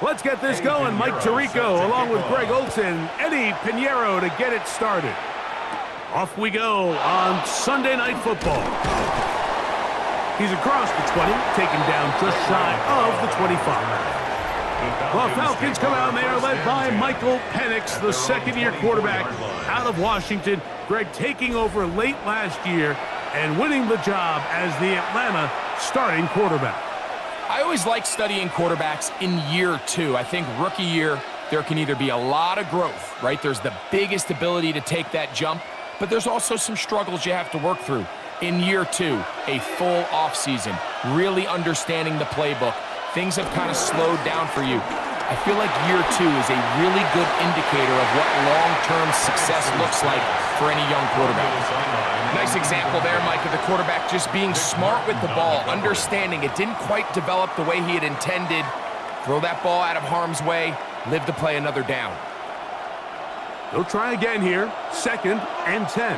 Let's get this going. Mike Tirico along with Greg Olson, Eddie Pinheiro to get it started. Off we go on Sunday Night Football. He's across the 20, taken down just shy of the 25. The Falcons come out and they are led by Michael Penix, the second-year quarterback out of Washington. Greg taking over late last year and winning the job as the Atlanta starting quarterback. I always like studying quarterbacks in year two. I think rookie year, there can either be a lot of growth, right? There's the biggest ability to take that jump, but there's also some struggles you have to work through. In year two, a full offseason, really understanding the playbook. Things have kind of slowed down for you. I feel like year two is a really good indicator of what long-term success looks like for any young quarterback. Nice example there, Mike, of the quarterback just being smart with the ball, understanding it didn't quite develop the way he had intended. Throw that ball out of harm's way, live to play another down. They'll try again here, 2nd and 10.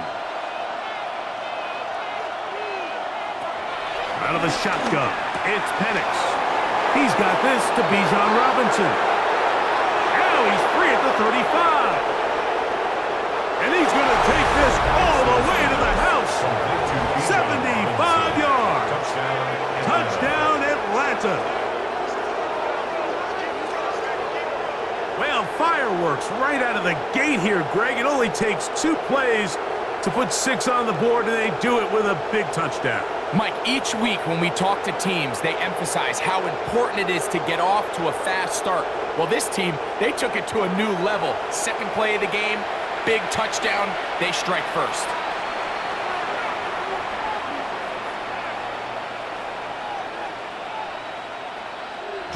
Out of the shotgun, it's Penix. He's got this to Bijan Robinson. Now he's free at the 35. And he's going to take this all the way to the house. 75 yards. Touchdown, Atlanta. Well, fireworks right out of the gate here, Greg. It only takes 2 plays to put 6 on the board, and they do it with a big touchdown. Mike, each week when we talk to teams, they emphasize how important it is to get off to a fast start. Well, this team, they took it to a new level. Second play of the game, big touchdown, they strike first.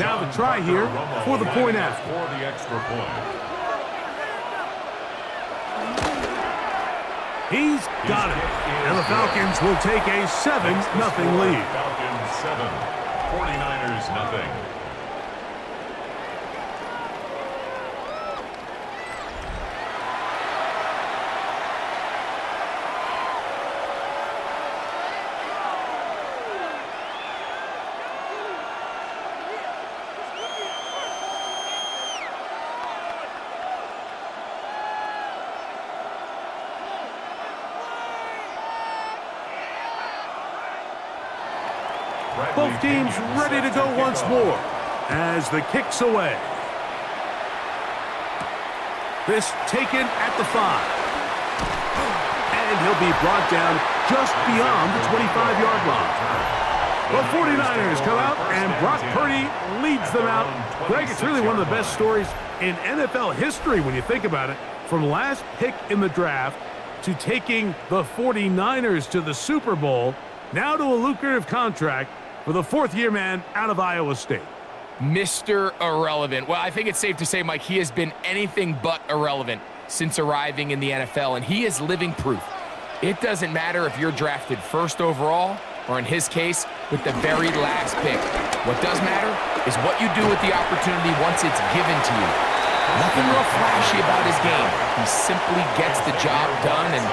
Now the try here for the point after. For the extra point. He's got it. And the Falcons will take a 7-0 lead. Falcons 7, 49ers nothing. Both teams ready to go once more as the kick's away. This taken at the 5. And he'll be brought down just beyond the 25-yard line. The 49ers come out and Brock Purdy leads them out. Greg, it's really one of the best stories in NFL history when you think about it. From last pick in the draft to taking the 49ers to the Super Bowl, now to a lucrative contract for the 4th-year man out of Iowa State. Mr. Irrelevant. Well, I think it's safe to say, Mike, he has been anything but irrelevant since arriving in the NFL, and he is living proof. It doesn't matter if you're drafted first overall, or in his case, with the very last pick. What does matter is what you do with the opportunity once it's given to you. Nothing real flashy about his game. He simply gets the job done, and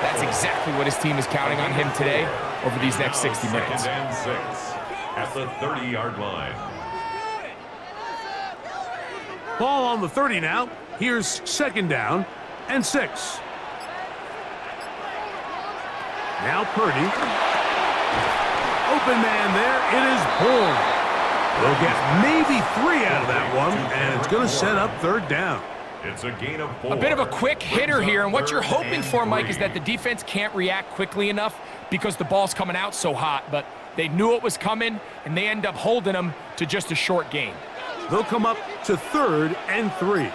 that's exactly what his team is counting on him today over these next 60 minutes. 2nd and 6 at the 30-yard line. Ball on the 30 now. Here's 2nd down and 6. Now Purdy. Open man there. It is Bourne. They'll get maybe 3 out of that one, and it's going to set up 3rd down. It's a gain of 4. A bit of a quick hitter here, and what you're hoping for, Mike, is that the defense can't react quickly enough because the ball's coming out so hot, but they knew it was coming, and they end up holding them to just a short gain. They'll come up to 3rd and 3.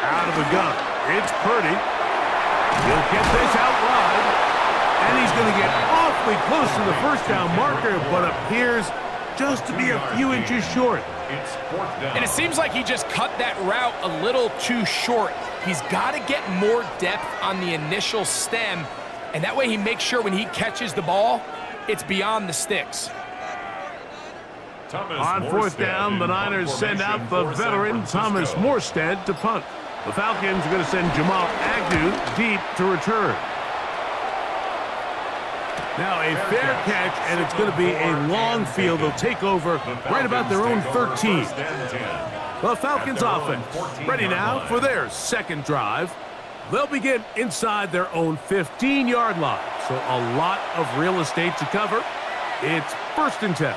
Out of the gun, it's Purdy. He'll get this out wide, and he's going to get awfully close to the 1st down marker, but appears just to be a few inches short. It's 4th down. And it seems like he just cut that route a little too short. He's got to get more depth on the initial stem, and that way he makes sure when he catches the ball, it's beyond the sticks. On 4th down, the Niners send out the veteran Thomas Morstead to punt. The Falcons are going to send Jamal Agnew deep to return. Now a fair catch, and it's going to be a long field. They'll take over right about their own 13. The Falcons offense ready now for their second drive. They'll begin inside their own 15-yard line. So a lot of real estate to cover. It's 1st and 10.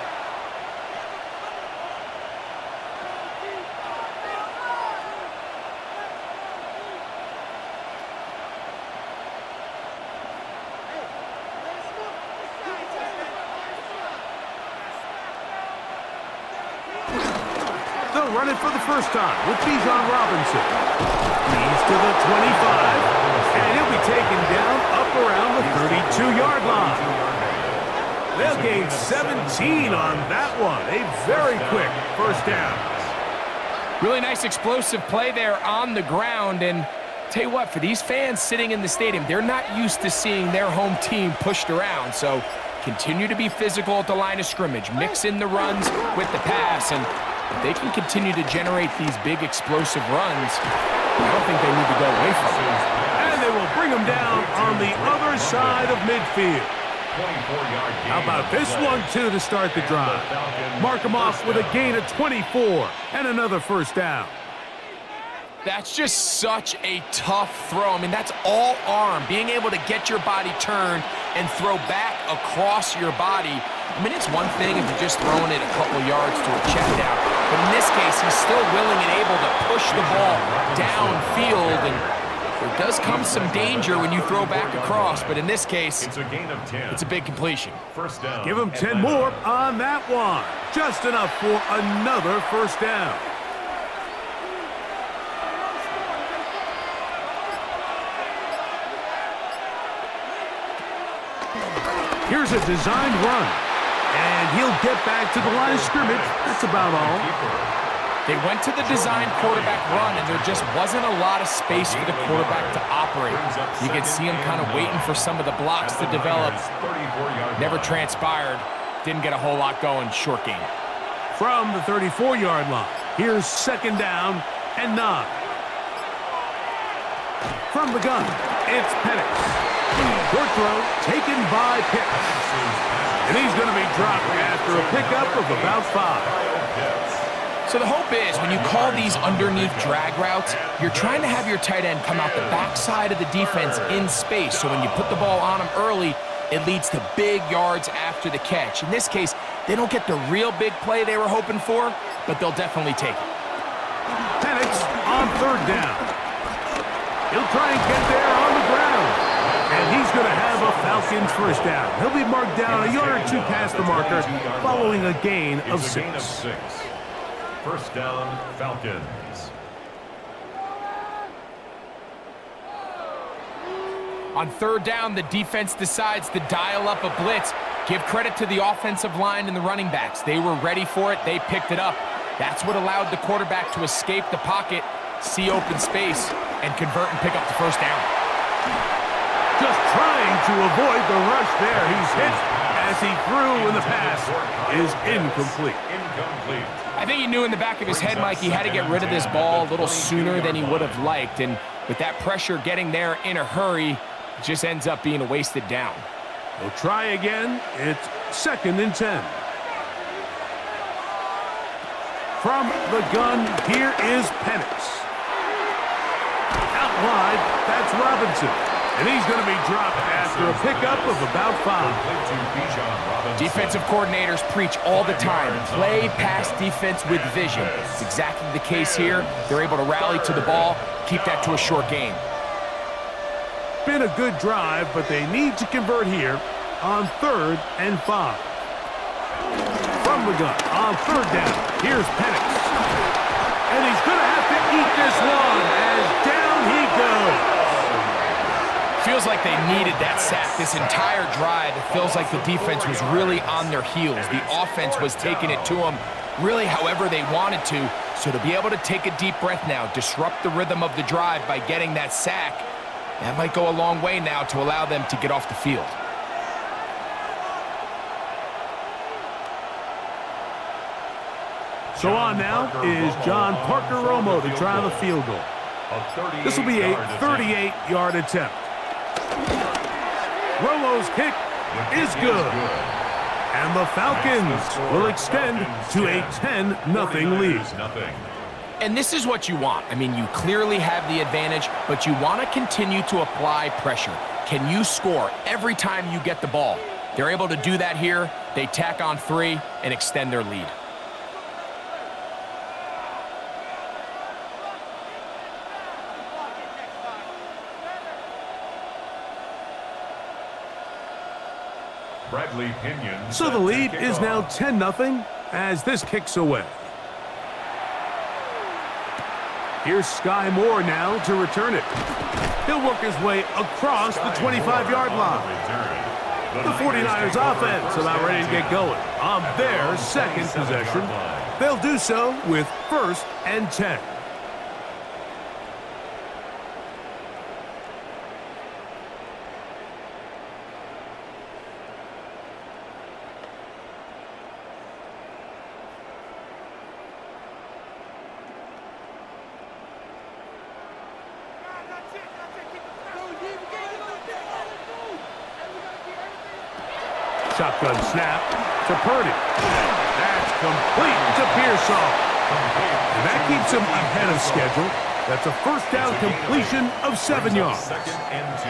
They'll run it for the first time with Bijan Robinson. He's to the 25, and he'll be taken down up around the 32-yard line. They'll gain 17 on that one. A very quick first down. Really nice explosive play there on the ground. And tell you what, for these fans sitting in the stadium, they're not used to seeing their home team pushed around. So continue to be physical at the line of scrimmage. Mix in the runs with the pass. And if they can continue to generate these big explosive runs, I don't think they need to go away from it. And they will bring them down on the other side of midfield. How about this one, too, to start the drive? Mark them off with a gain of 24 and another first down. That's just such a tough throw. I mean, that's all arm. Being able to get your body turned and throw back across your body. I mean, it's one thing if you're just throwing it a couple yards to a check down. But in this case, he's still willing and able to push the ball downfield. And there does come some danger when you throw back across. But in this case, It's a gain of 10. it's a big completion. First down. Give them 10 more on that one. Just enough for another first down. Here's a designed run, and he'll get back to the line of scrimmage. That's about all. They went to the design quarterback run, and there just wasn't a lot of space for the quarterback to operate. You could see him kind of waiting for some of the blocks to develop. Never transpired. Didn't get a whole lot going. Short game. From the 34-yard line, here's 2nd down and 9. From the gun, it's Penix. Short throw taken by Pitts. And he's going to be dropped after a pickup of about 5. So the hope is when you call these underneath drag routes, you're trying to have your tight end come out the backside of the defense in space. So when you put the ball on him early, it leads to big yards after the catch. In this case, they don't get the real big play they were hoping for, but they'll definitely take it. Penix on 3rd down. He'll try and get there on the ground. And he's going to have a Falcons first down. He'll be marked down a yard or 2 past the marker following a gain of 6. First down, Falcons. On 3rd down, the defense decides to dial up a blitz. Give credit to the offensive line and the running backs. They were ready for it. They picked it up. That's what allowed the quarterback to escape the pocket, see open space, and convert and pick up the first down. Just trying to avoid the rush there. He's hit as he threw, and the pass is incomplete. I think he knew in the back of his head, Mike, he had to get rid of this ball a little sooner than he would have liked. And with that pressure getting there in a hurry, it just ends up being a wasted down. We'll try again. It's 2nd and 10. From the gun, here is Penix. Out wide, that's Robinson. And he's going to be dropped after a pickup of about 5. Defensive coordinators preach all the time, play pass defense with vision. It's exactly the case here. They're able to rally to the ball, keep that to a short gain. Been a good drive, but they need to convert here on 3rd and 5. From the gun, on 3rd down, here's Penix. And he's going to have to eat this one as down he goes. Feels like they needed that sack this entire drive. It feels like the defense was really on their heels. The offense was taking it to them really however they wanted to. So to be able to take a deep breath now, disrupt the rhythm of the drive by getting that sack, that might go a long way now to allow them to get off the field. So on now is John Parker Romo to try the field goal. This will be a 38-yard attempt. Romo's kick is good. And the Falcons will extend to a 10-0 lead. And this is what you want. I mean, you clearly have the advantage, but you want to continue to apply pressure. Can you score every time you get the ball? They're able to do that here. They tack on 3 and extend their lead. So the lead is now 10-0 as this kicks away. Here's Sky Moore now to return it. He'll work his way across the 25-yard line. The 49ers offense about ready to get going on their second possession. They'll do so with 1st and 10. Shotgun snap to Purdy. That's complete to Pearsall. And that keeps him ahead of schedule. That's a first down completion of 7 yards. 2nd and 2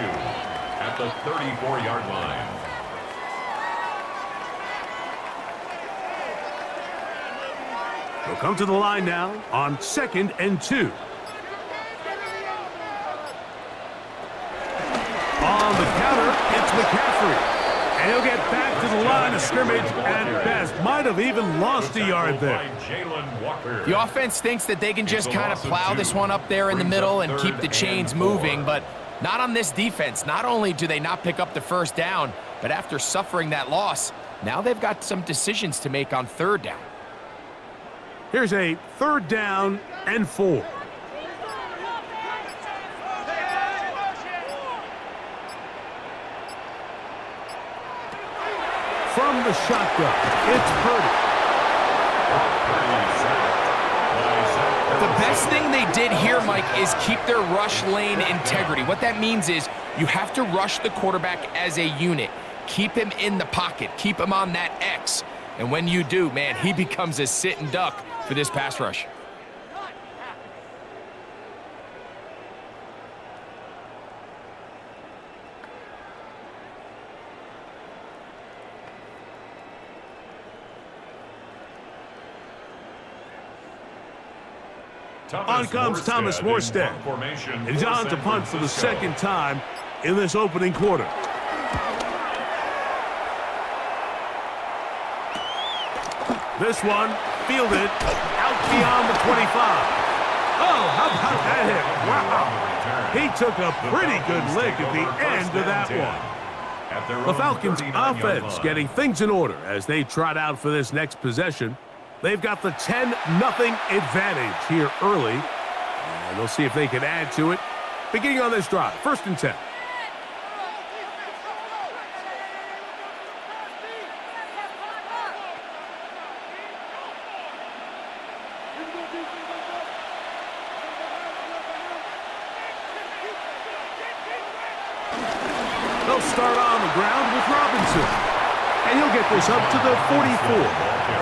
at the 34-yard line. He'll come to the line now on 2nd and 2. On the counter, it's McCaffrey. And he'll get back to the line of scrimmage at best. Might have even lost a yard there. The offense thinks that they can just kind of plow this one up there in the middle and keep the chains moving, but not on this defense. Not only do they not pick up the first down, but after suffering that loss, now they've got some decisions to make on 3rd down. Here's a 3rd down and 4. From the shotgun, it's Purdy. The best thing they did here, Mike, is keep their rush lane integrity. What that means is you have to rush the quarterback as a unit. Keep him in the pocket. Keep him on that X. And when you do, man, he becomes a sitting duck for this pass rush. On comes Thomas Morstead. And he's on to punt for the 2nd time in this opening quarter. This one fielded out beyond the 25. Oh, how about that hit? Wow. He took a pretty good lick at the end of that one. The Falcons offense getting things in order as they trot out for this next possession. They've got the 10-0 advantage here early. And they'll see if they can add to it. Beginning on this drive, 1st and 10. They'll start on the ground with Robinson. And he'll get this up to the 44.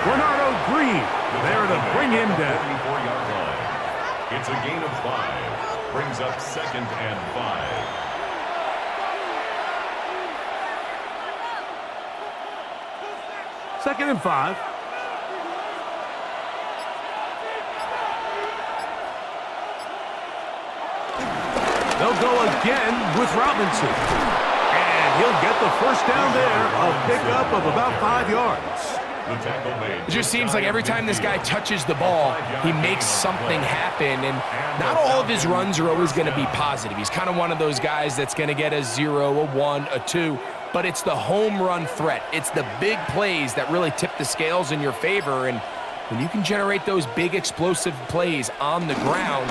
Bernardo Green there to bring him down. 34-yard line. It's a gain of 5. Brings up 2nd and 5. Second and 5. They'll go again with Robinson. And he'll get the first down there. A pickup of about 5 yards. It just seems like every time this guy touches the ball, he makes something happen, and not all of his runs are always going to be positive. He's kind of one of those guys that's going to get a 0, a 1, a 2, but it's the home run threat. It's the big plays that really tip the scales in your favor, and when you can generate those big explosive plays on the ground,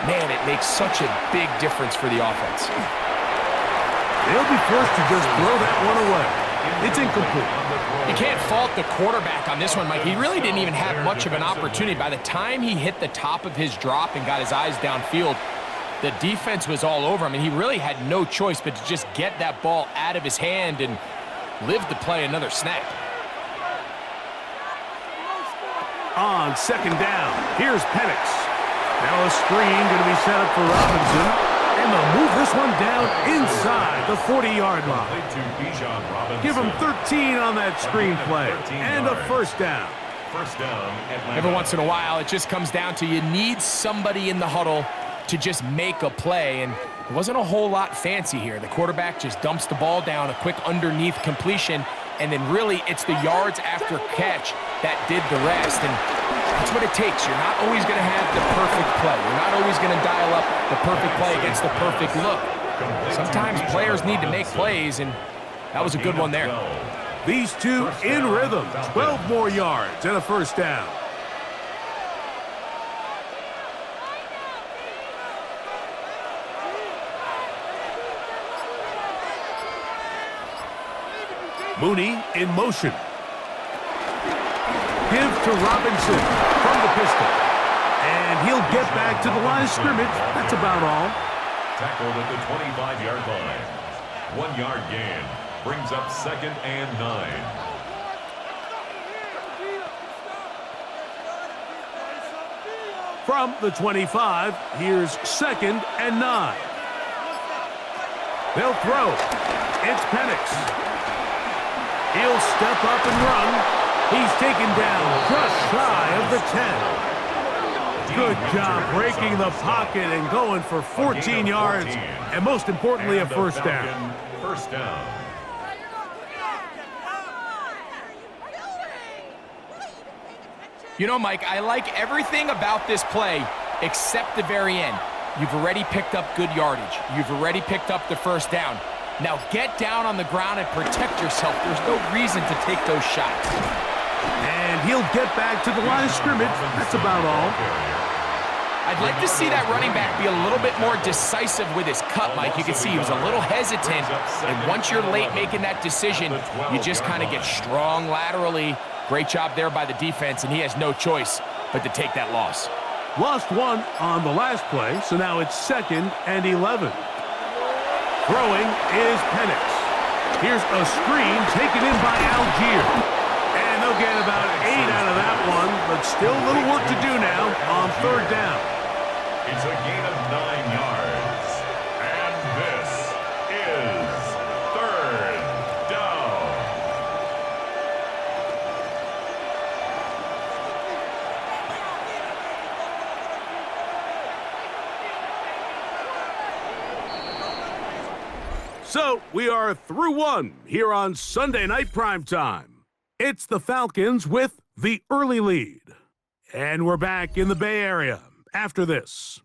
man, it makes such a big difference for the offense. They'll be forced to just throw that one away. It's incomplete. You can't fault the quarterback on this one, Mike. He really didn't even have much of an opportunity. By the time he hit the top of his drop and got his eyes downfield, the defense was all over him, and he really had no choice but to just get that ball out of his hand. And live to play another snap. On second down, here's Penix. Now a screen going to be set up for Robinson. And they'll move this one down inside the 40-yard line. Give him 13 on that screen play. And a first down. First down, Atlanta. Every once in a while, it just comes down to you need somebody in the huddle to just make a play, and it wasn't a whole lot fancy here. The quarterback just dumps the ball down, a quick underneath completion, and then really it's the yards after catch that did the rest, and that's what it takes. You're not always going to have the perfect play. You're not always going to dial up the perfect play against the perfect look. Sometimes players need to make plays, and that was a good one there. These two in rhythm. 12 more yards and a first down. Mooney in motion. Give to Robinson from the pistol. And he'll get back to the line of scrimmage. That's about all. Tackled at the 25-yard line. 1 yard gain. Brings up second and 9. From the 25, here's second and 9. They'll throw. It's Penix. He'll step up and run. He's taken down just shy of the 10. Good job breaking the pocket and going for 14 yards, and most importantly, a first down. First down. You know, Mike, I like everything about this play except the very end. You've already picked up good yardage. You've already picked up the first down. Now get down on the ground and protect yourself. There's no reason to take those shots. And he'll get back to the line of scrimmage. That's about all. I'd like to see that running back be a little bit more decisive with his cut, Mike. You can see he was a little hesitant, and once you're late making that decision, you just kind of get strong laterally. Great job there by the defense, and he has no choice but to take that loss. Lost one on the last play, so now it's second and 11. Throwing is Penix. Here's a screen taken in by Algier. And they'll get about 8 out of that one, but still a little work to do now on third down. It's a gain of 9 yards. And this is third down. So we are through one here on Sunday Night Primetime. It's the Falcons with the early lead. And we're back in the Bay Area after this.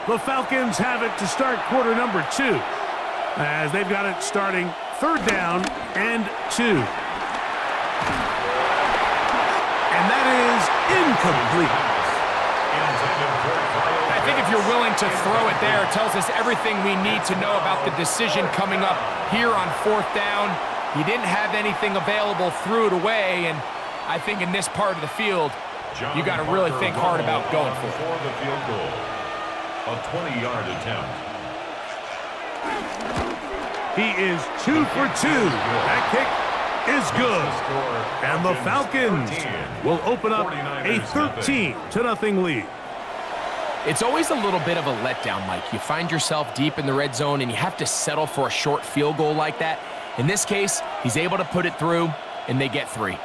The Falcons have it to start quarter number 2, as they've got it starting third down and 2. And that is incomplete. I think if you're willing to throw it there, it tells us everything we need to know about the decision coming up here on fourth down. He didn't have anything available, threw it away, and I think in this part of the field, you got to really think hard about going for it. Before the field goal, a 20-yard attempt. He is 2 for 2. That kick is good. And the Falcons will open up a 13-0 lead. It's always a little bit of a letdown, Mike. You find yourself deep in the red zone, and you have to settle for a short field goal like that. In this case, he's able to put it through, and they get 3.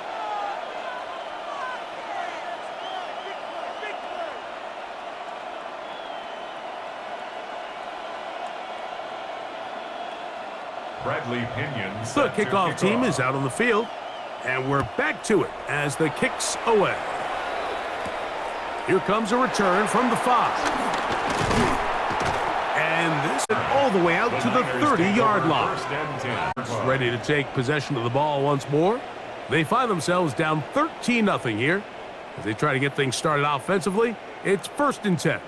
Bradley Pinion. The kickoff team is out on the field, and we're back to it as the kick's away. Here comes a return from the 5. And this is all the way out to the 30-yard line. Ready to take possession of the ball once more. They find themselves down 13-0 here. As they try to get things started offensively, it's 1st and 10.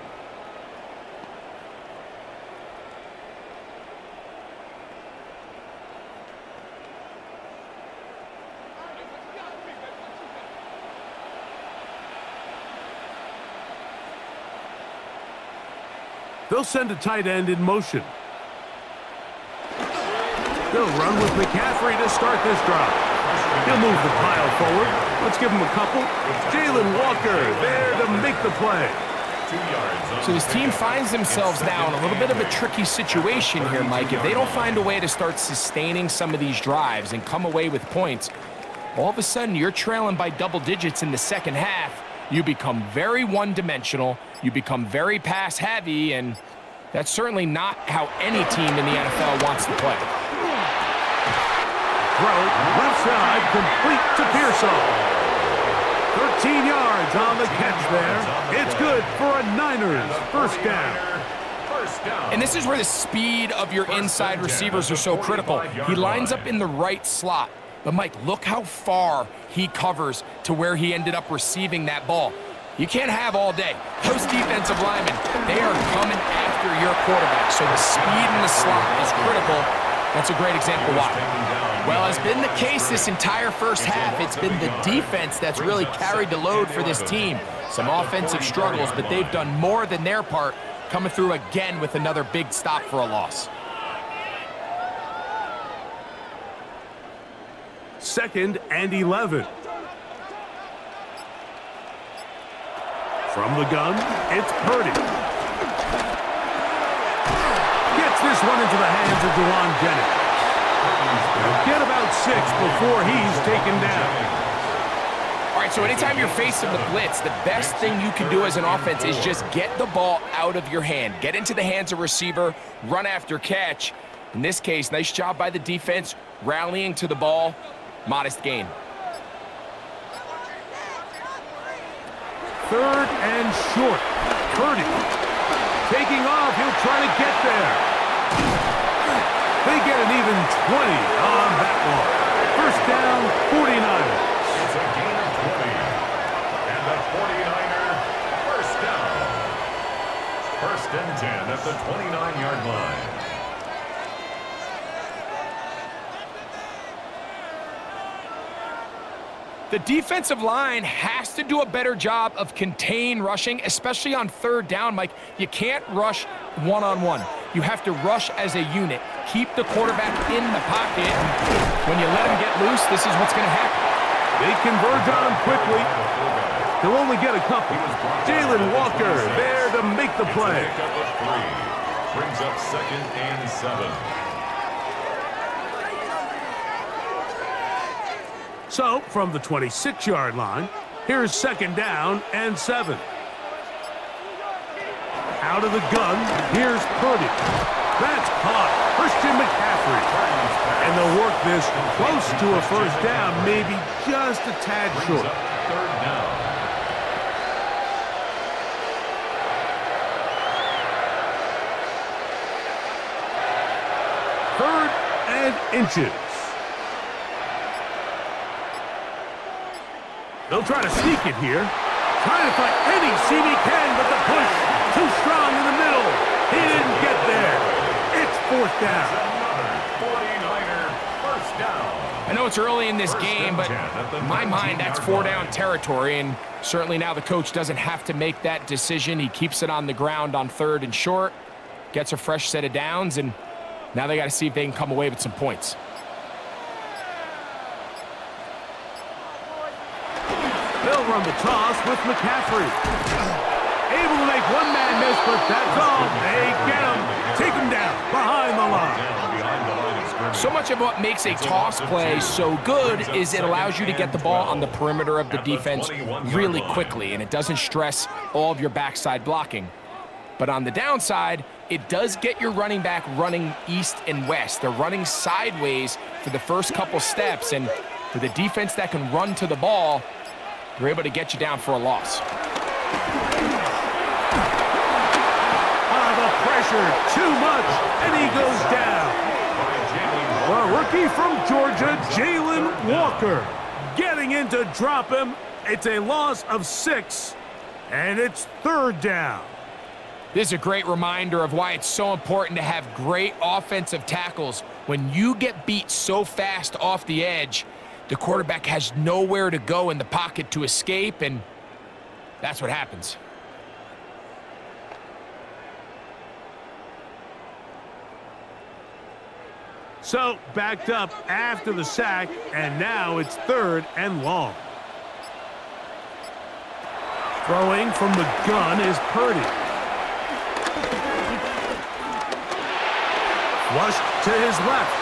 They'll send a tight end in motion. They'll run with McCaffrey to start this drive. He'll move the pile forward. Let's give him a couple. Jalen Walker there to make the play. 2 yards. So this team finds themselves now in a little bit of a tricky situation here, Mike. If they don't find a way to start sustaining some of these drives and come away with points, all of a sudden you're trailing by double digits in the second half. You become very one-dimensional. You become very pass-heavy, and that's certainly not how any team in the NFL wants to play. Throw, left side, complete to Pearsall. 13 yards on the catch there. It's good for a Niners first down. And this is where the speed of your inside receivers are so critical. He lines up in the right slot. But, Mike, look how far he covers to where he ended up receiving that ball. You can't have all day. Those defensive linemen, they are coming after your quarterback. So the speed in the slot is critical. That's a great example why. Well, as been the case this entire first half, it's been the defense that's really carried the load for this team. Some offensive struggles, but they've done more than their part, coming through again with another big stop for a loss. Second and 11. From the gun, it's Purdy. Gets this one into the hands of Dewan Jennings. He'll get about 6 before he's taken down. All right, so anytime you're facing the blitz, the best thing you can do as an offense is just get the ball out of your hand. Get into the hands of receiver, run after catch. In this case, nice job by the defense, rallying to the ball. Modest gain. Third and short. Purdy. Taking off. He'll try to get there. They get an even 20 on that one. First down, 49ers. It's a gain of 20. And the 49er first down. First and 10 at the 29-yard line. The defensive line has to do a better job of contain rushing, especially on third down, Mike. You can't rush one-on-one. You have to rush as a unit. Keep the quarterback in the pocket. When you let him get loose, this is what's going to happen. They converge on him quickly. He'll only get a couple. Jalen Walker there to make the play. Pickup of 3. Brings up second and 7. So, from the 26-yard line, here's second down and 7. Out of the gun, here's Purdy. That's caught. Christian McCaffrey. And they'll work this close to a first down, maybe just a tad short. Third down. Third and inches. They'll try to sneak it here. Trying to find any seam he can, but the push too strong in the middle. He didn't get there. It's fourth down. 49er first down. I know it's early in this game, but in my mind, that's 4-down territory, and certainly now the coach doesn't have to make that decision. He keeps it on the ground on third and short, gets a fresh set of downs, and now they got to see if they can come away with some points. They'll run the toss with McCaffrey. Able to make one man miss, but that's all. They get him. Take him down behind the line. So much of what makes a toss play so good is it allows you to get the ball on the perimeter of the defense really quickly, and it doesn't stress all of your backside blocking. But on the downside, it does get your running back running east and west. They're running sideways for the first couple steps, and with a defense that can run to the ball, they're able to get you down for a loss. The pressure, too much, and he goes down. A rookie from Georgia, Jalen Walker, getting in to drop him. It's a loss of 6, and it's third down. This is a great reminder of why it's so important to have great offensive tackles. When you get beat so fast off the edge, the quarterback has nowhere to go in the pocket to escape, and that's what happens. So, backed up after the sack, and now it's 3rd and long. Throwing from the gun is Purdy. Flushed to his left.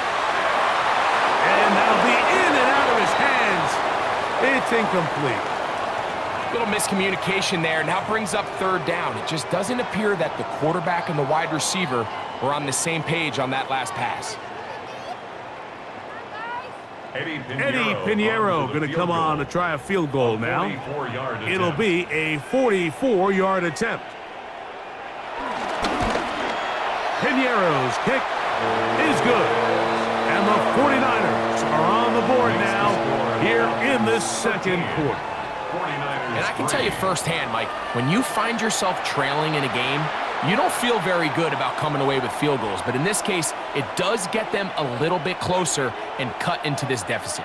And that'll be in and out of his hands. It's incomplete. Little miscommunication there. Now brings up 3rd down. It just doesn't appear that the quarterback and the wide receiver were on the same page on that last pass. Eddie Pinheiro going to come on to try a field goal now. It'll be a 44-yard attempt. Pinheiro's kick is good. And the 49ers are on the board now here in this second quarter. And I can tell you firsthand, Mike, when you find yourself trailing in a game, you don't feel very good about coming away with field goals. But in this case, it does get them a little bit closer and cut into this deficit.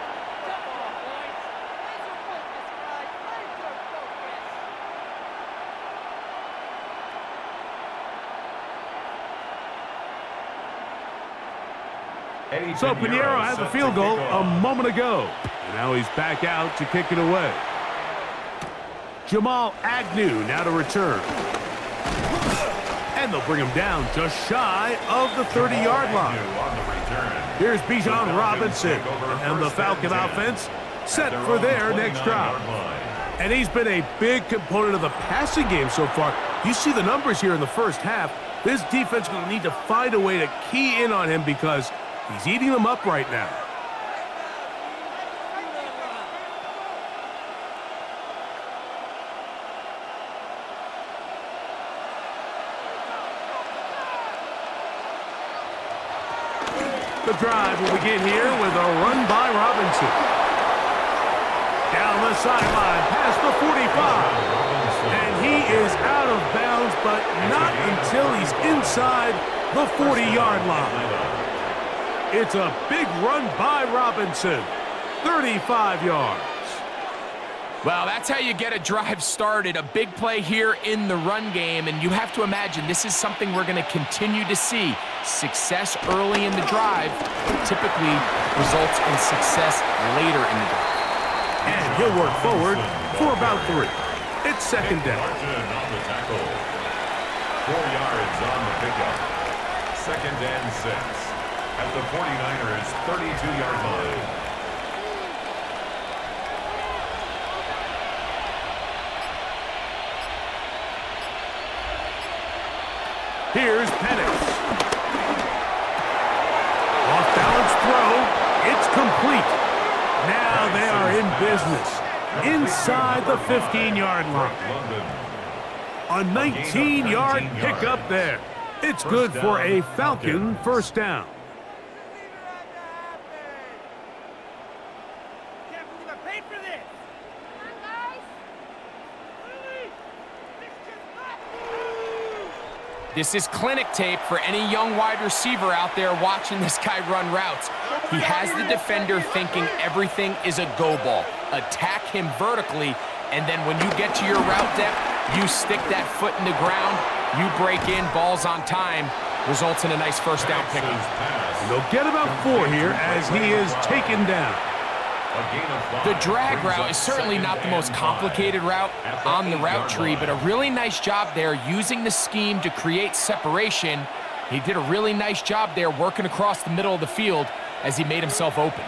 So Pinheiro had the field goal a moment ago. And now he's back out to kick it away. Jamal Agnew now to return. And they'll bring him down just shy of the 30-yard line. Here's Bijan Robinson and the Falcon offense set for their next drive. And he's been a big component of the passing game so far. You see the numbers here in the first half. This defense will need to find a way to key in on him because he's eating them up right now. The drive will begin here with a run by Robinson. Down the sideline, past the 45. And he is out of bounds, but not until he's inside the 40-yard line. It's a big run by Robinson. 35 yards. Well, that's how you get a drive started. A big play here in the run game, and you have to imagine this is something we're going to continue to see. Success early in the drive typically results in success later in the drive. And he'll work forward for about 3. It's 2nd down. 4 yards on the pickup. 2nd and 6 at the 49ers' 32-yard line. Here's Penix. Off-balance throw. It's complete. Now they are in business. Inside the 15-yard line. A 19-yard pickup there. It's good for a Falcon first down. This is clinic tape for any young wide receiver out there watching this guy run routes. He has the defender thinking everything is a go ball. Attack him vertically, and then when you get to your route depth, you stick that foot in the ground, you break in, balls on time, results in a nice first down pickup. They'll get about 4 here as he is taken down. The drag route is certainly not the most complicated route on the route tree, but a really nice job there using the scheme to create separation. He did a really nice job there working across the middle of the field as he made himself open.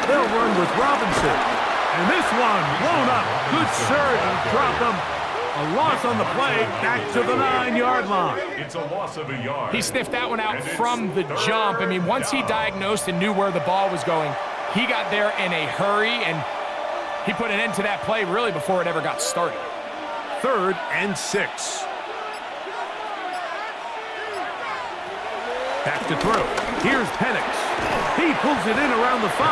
They'll run with Robinson. And this one blown up. Good surge and drop him. A loss on the play, back to the 9-yard line. It's a loss of a yard. He sniffed that one out from the jump. I mean, once he diagnosed and knew where the ball was going, he got there in a hurry, and he put an end to that play really before it ever got started. 3rd and 6. Back to throw. Here's Penix. He pulls it in around the 5.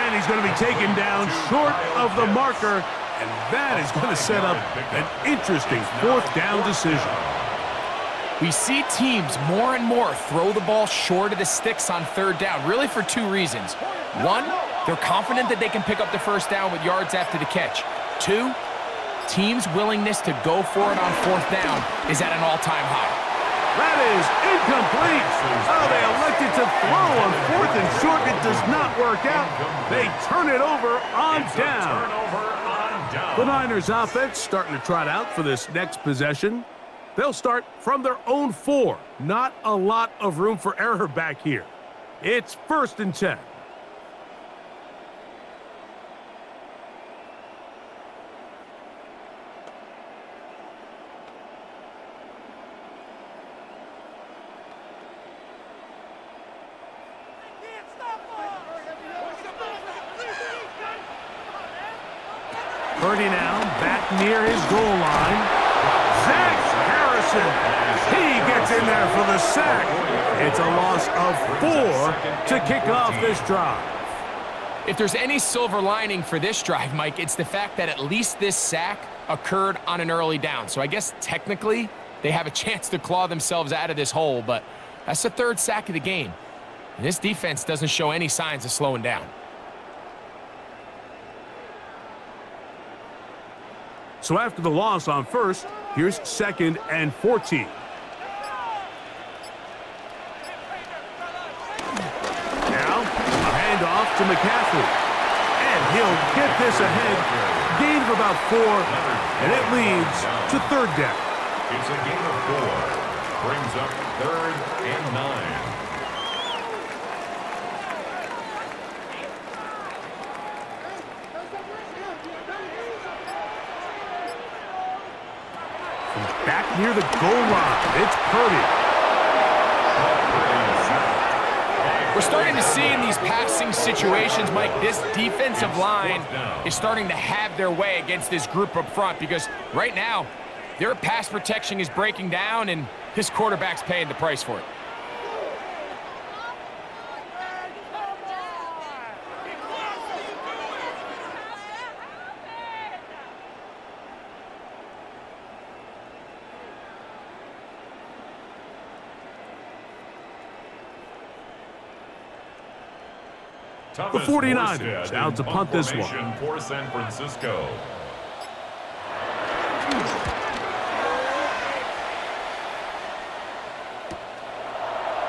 And he's going to be taken down short of the marker. And that is going to set up an interesting 4th down decision. We see teams more and more throw the ball short of the sticks on 3rd down, really for 2 reasons. 1, they're confident that they can pick up the first down with yards after the catch. 2, teams' willingness to go for it on 4th down is at an all-time high. That is incomplete. Oh, they elected to throw on 4th and short. It does not work out. They turn it over on down. The Niners offense starting to trot out for this next possession. They'll start from their own 4. Not a lot of room for error back here. It's 1st and 10. Purdy now back near his goal line. Zach Harrison. He gets in there for the sack. It's a loss of 4 to kick off this drive. If there's any silver lining for this drive, Mike, it's the fact that at least this sack occurred on an early down. So I guess technically they have a chance to claw themselves out of this hole, but that's the 3rd sack of the game. And this defense doesn't show any signs of slowing down. So after the loss on 1st, here's 2nd and 14. Now, a handoff to McCaffrey. And he'll get this ahead. Gain of about 4, and it leads to 3rd down. It's a gain of 4. Brings up 3rd and 9. Back near the goal line, it's Purdy. We're starting to see in these passing situations, Mike, this defensive line is starting to have their way against this group up front because right now, their pass protection is breaking down and this quarterback's paying the price for it. The 49ers out to punt this one. For San Francisco.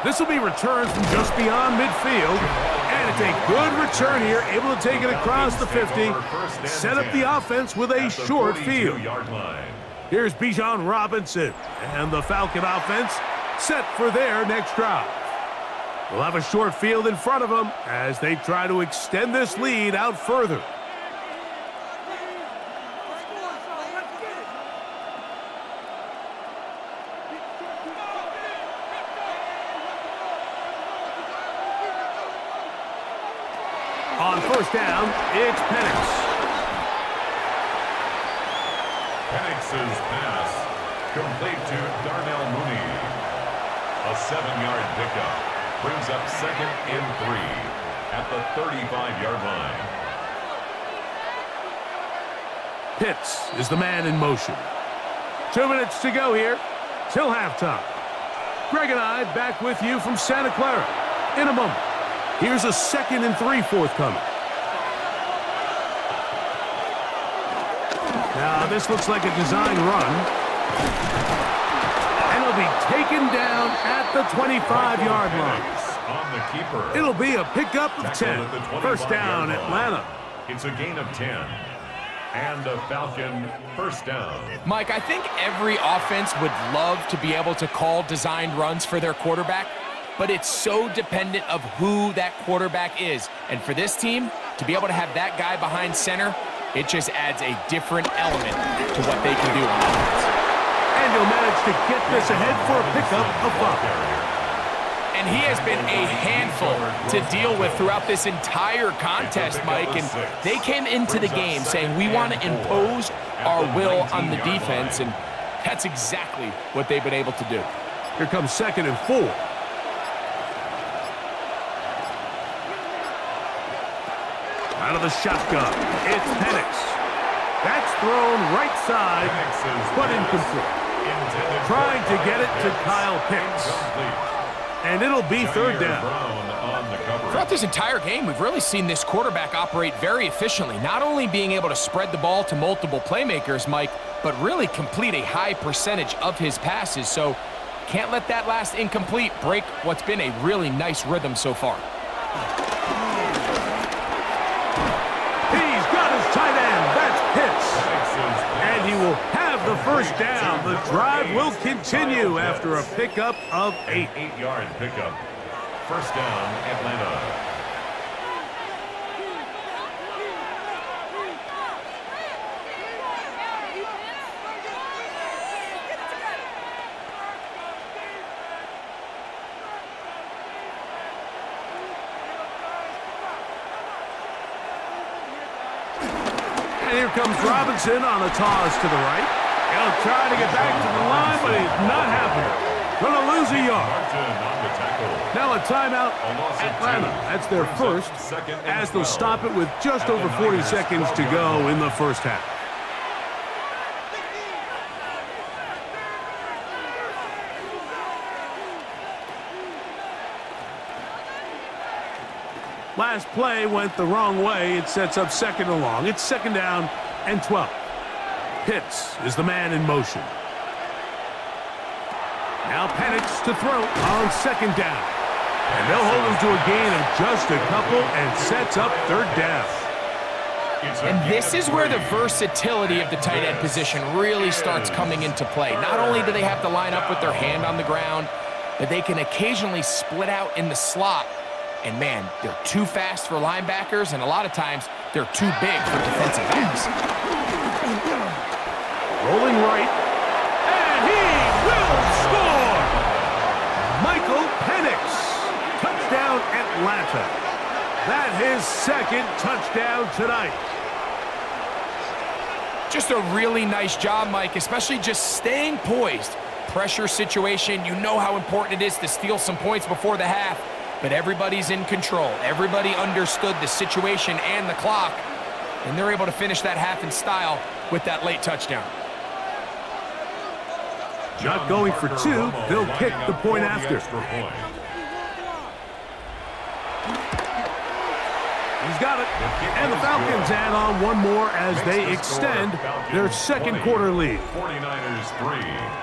This will be returned from just beyond midfield. And it's a good return here, able to take it across the 50. Set up the offense with a short field. Here's Bijan Robinson. And the Falcon offense set for their next drive. They'll have a short field in front of them as they try to extend this lead out further. On 1st down, it's Penix. Penix's pass complete to Darnell Mooney. A 7-yard pickup. Brings up 2nd and 3 at the 35-yard line. Pitts is the man in motion. 2 minutes to go here till halftime. Greg and I back with you from Santa Clara in a moment. Here's a 2nd and 3 forthcoming. Now this looks like a design run. And it'll be taken down at the 25-yard line. On the keeper. It'll be a pickup of 10. 1st down, Atlanta. It's a gain of 10. And a Falcon 1st down. Mike, I think every offense would love to be able to call designed runs for their quarterback, but it's so dependent of who that quarterback is. And for this team, to be able to have that guy behind center, it just adds a different element to what they can do on offense. And he'll manage to get this ahead for a pickup of 5. And he has been a handful to deal with throughout this entire contest, Mike. And they came into the game saying, we want to impose our will on the defense. And that's exactly what they've been able to do. Here comes 2nd and 4. Out of the shotgun, it's Penix. That's thrown right side, but incomplete. Trying to get it to Kyle Pitts. And it'll be 3rd down. Throughout this entire game, we've really seen this quarterback operate very efficiently, not only being able to spread the ball to multiple playmakers, Mike, but really complete a high percentage of his passes. So Can't let that last incomplete break what's been a really nice rhythm so far. He's got his tight end. That's Pitts. And he will have the first down. The drive will continue after a pickup of 8. An 8-yard pickup. First down, Atlanta. And here comes Robinson on a toss to the right. He'll try to get back to the line, but he's not happening. Going to lose a yard. Now a timeout, Atlanta. That's their first, as they'll stop it with just over 40 seconds to go in the first half. Last play went the wrong way. It sets up second and long. It's second down and 12. Pitts is the man in motion. Now Penix to throw on second down. And they'll hold him to a gain of just a couple and sets up third down. And this is where the versatility of the tight end position really starts coming into play. Not only do they have to line up with their hand on the ground, but they can occasionally split out in the slot. And man, they're too fast for linebackers, and a lot of times they're too big for defensive backs. Rolling right, and he will score! Michael Penix, touchdown Atlanta. That's his second touchdown tonight. Just a really nice job, Mike, especially just staying poised. Pressure situation, you know how important it is to steal some points before the half. But everybody's in control. Everybody understood the situation and the clock, and they're able to finish that half in style with that late touchdown. Not going for two. They'll kick the point after. He's got it. And the Falcons add on one more as they extend their second quarter lead. 49ers 3.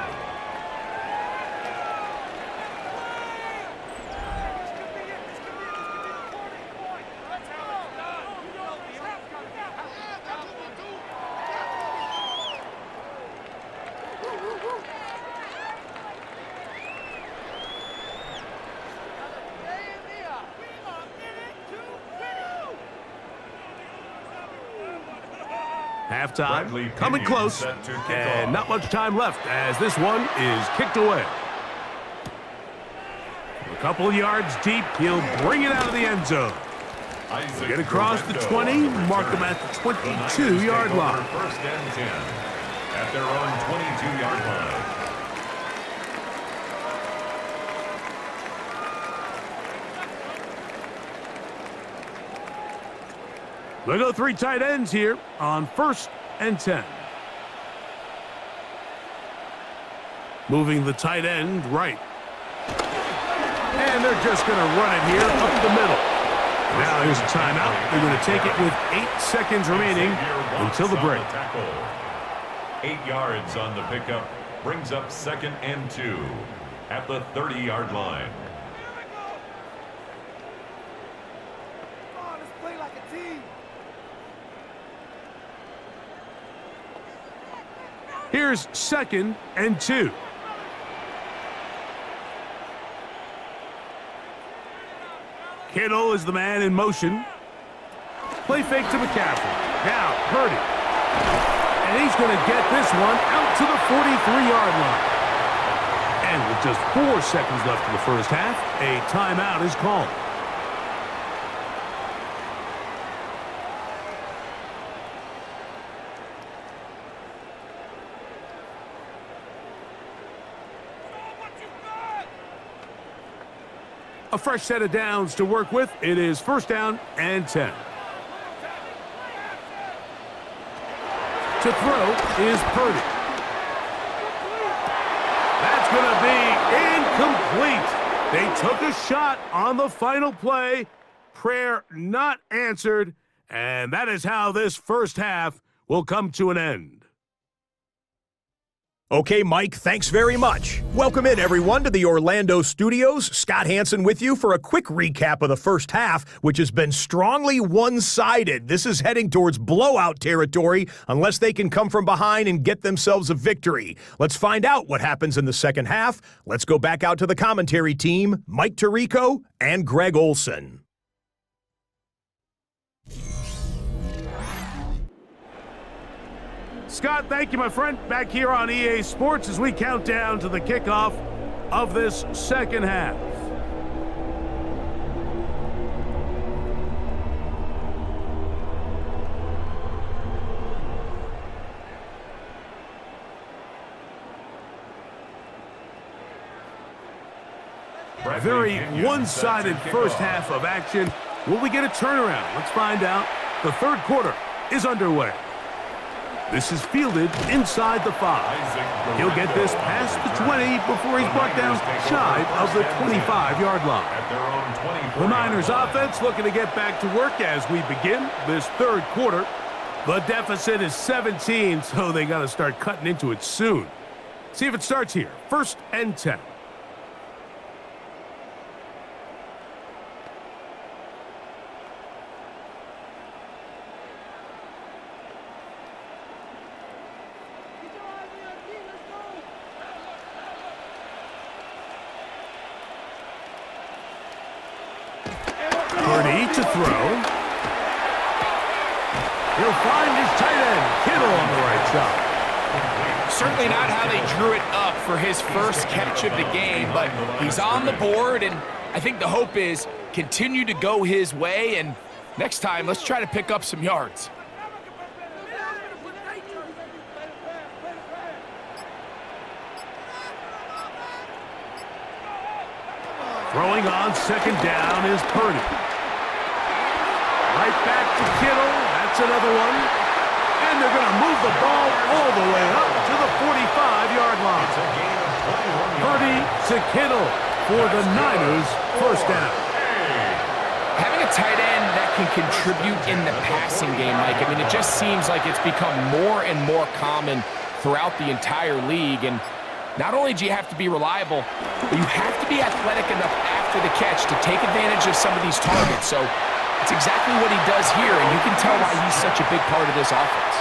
Halftime coming close, and not much time left as this one is kicked away. A couple of yards deep, he'll bring it out of the end zone. Get across the 20, mark them at the 22-yard line. First and 10 at their own 22-yard line. They'll go 3 tight ends here on first and 10. Moving the tight end right. And they're just going to run it here up the middle. Now here's a timeout. They're going to take it with 8 seconds remaining until the break. 8 yards on the pickup. Brings up second and 2 at the 30-yard line. Here's second and 2. Kittle is the man in motion. Play fake to McCaffrey. Now Purdy. And he's going to get this one out to the 43-yard line. And with just 4 seconds left in the first half, a timeout is called. A fresh set of downs to work with. It is first down and 10. To throw is Purdy. That's going to be incomplete. They took a shot on the final play. Prayer not answered. And that is how this first half will come to an end. Okay, Mike, thanks very much. Welcome in, everyone, to the Orlando studios. Scott Hansen with you for a quick recap of the first half, which has been strongly one-sided. This is heading towards blowout territory unless they can come from behind and get themselves a victory. Let's find out what happens in the second half. Let's go back out to the commentary team, Mike Tirico and Greg Olson. Scott, thank you, my friend. Back here on EA Sports as we count down to the kickoff of this second half. A very one-sided first half of action. Will we get a turnaround? Let's find out. The third quarter is underway. This is fielded inside the 5. He'll get this past the 20 before he's brought down shy of the 25-yard line. The Niners offense looking to get back to work as we begin this third quarter. The deficit is 17, so they got to start cutting into it soon. See if it starts here. 1st and 10. To throw. He'll find his tight end, Kittle, on the right side. Certainly not how they drew it up for his first catch of the game, but he's on the board, and I think the hope is continue to go his way, and next time, let's try to pick up some yards. Throwing on second down is Purdy. Right back to Kittle. That's another one. And they're going to move the ball all the way up to the 45-yard line. Purdy to Kittle for the Niners' first down. Having a tight end that can contribute in the passing game, Mike, I mean, it just seems like it's become more and more common throughout the entire league. And not only do you have to be reliable, but you have to be athletic enough after the catch to take advantage of some of these targets. So it's exactly what he does here, and you can tell why he's such a big part of this offense.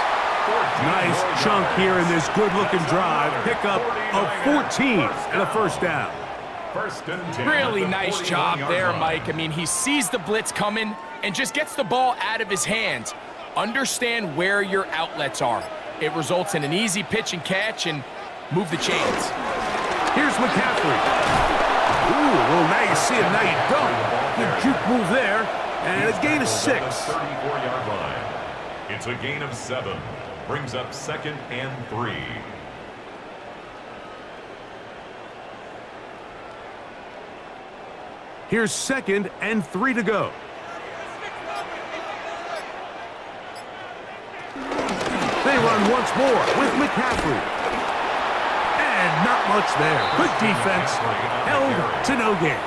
Nice chunk here in this good-looking drive. Pickup of 14 and a first down. Really nice job there, Mike. I mean, he sees the blitz coming and just gets the ball out of his hands. Understand where your outlets are. It results in an easy pitch and catch and move the chains. Here's McCaffrey. Ooh, well, now you see him, now you don't. Good juke move there, and a gain of 6. 34-yard line. It's a gain of 7. Brings up 2nd and 3. Here's 2nd and 3 to go. They run once more with McCaffrey. And not much there. Good defense. Held to no gain.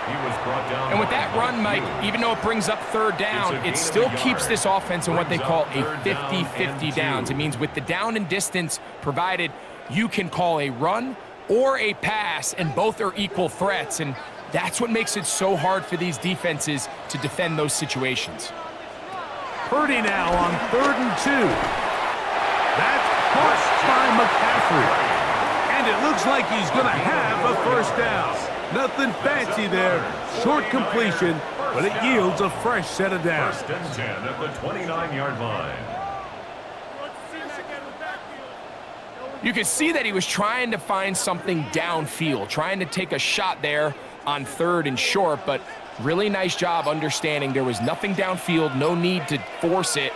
And with that run, Mike, even though it brings up third down, it still keeps this offense in what they call a 50-50 downs. It means with the down and distance provided, you can call a run or a pass, and both are equal threats. And that's what makes it so hard for these defenses to defend those situations. Purdy now on 3rd and 2. That's pushed by McCaffrey. And it looks like he's going to have a first down. Nothing fancy there. Short completion, but it yields a fresh set of downs. 1st and 10 at the 29-yard line. You can see that he was trying to find something downfield, trying to take a shot there on 3rd and short, but really nice job understanding there was nothing downfield, no need to force it.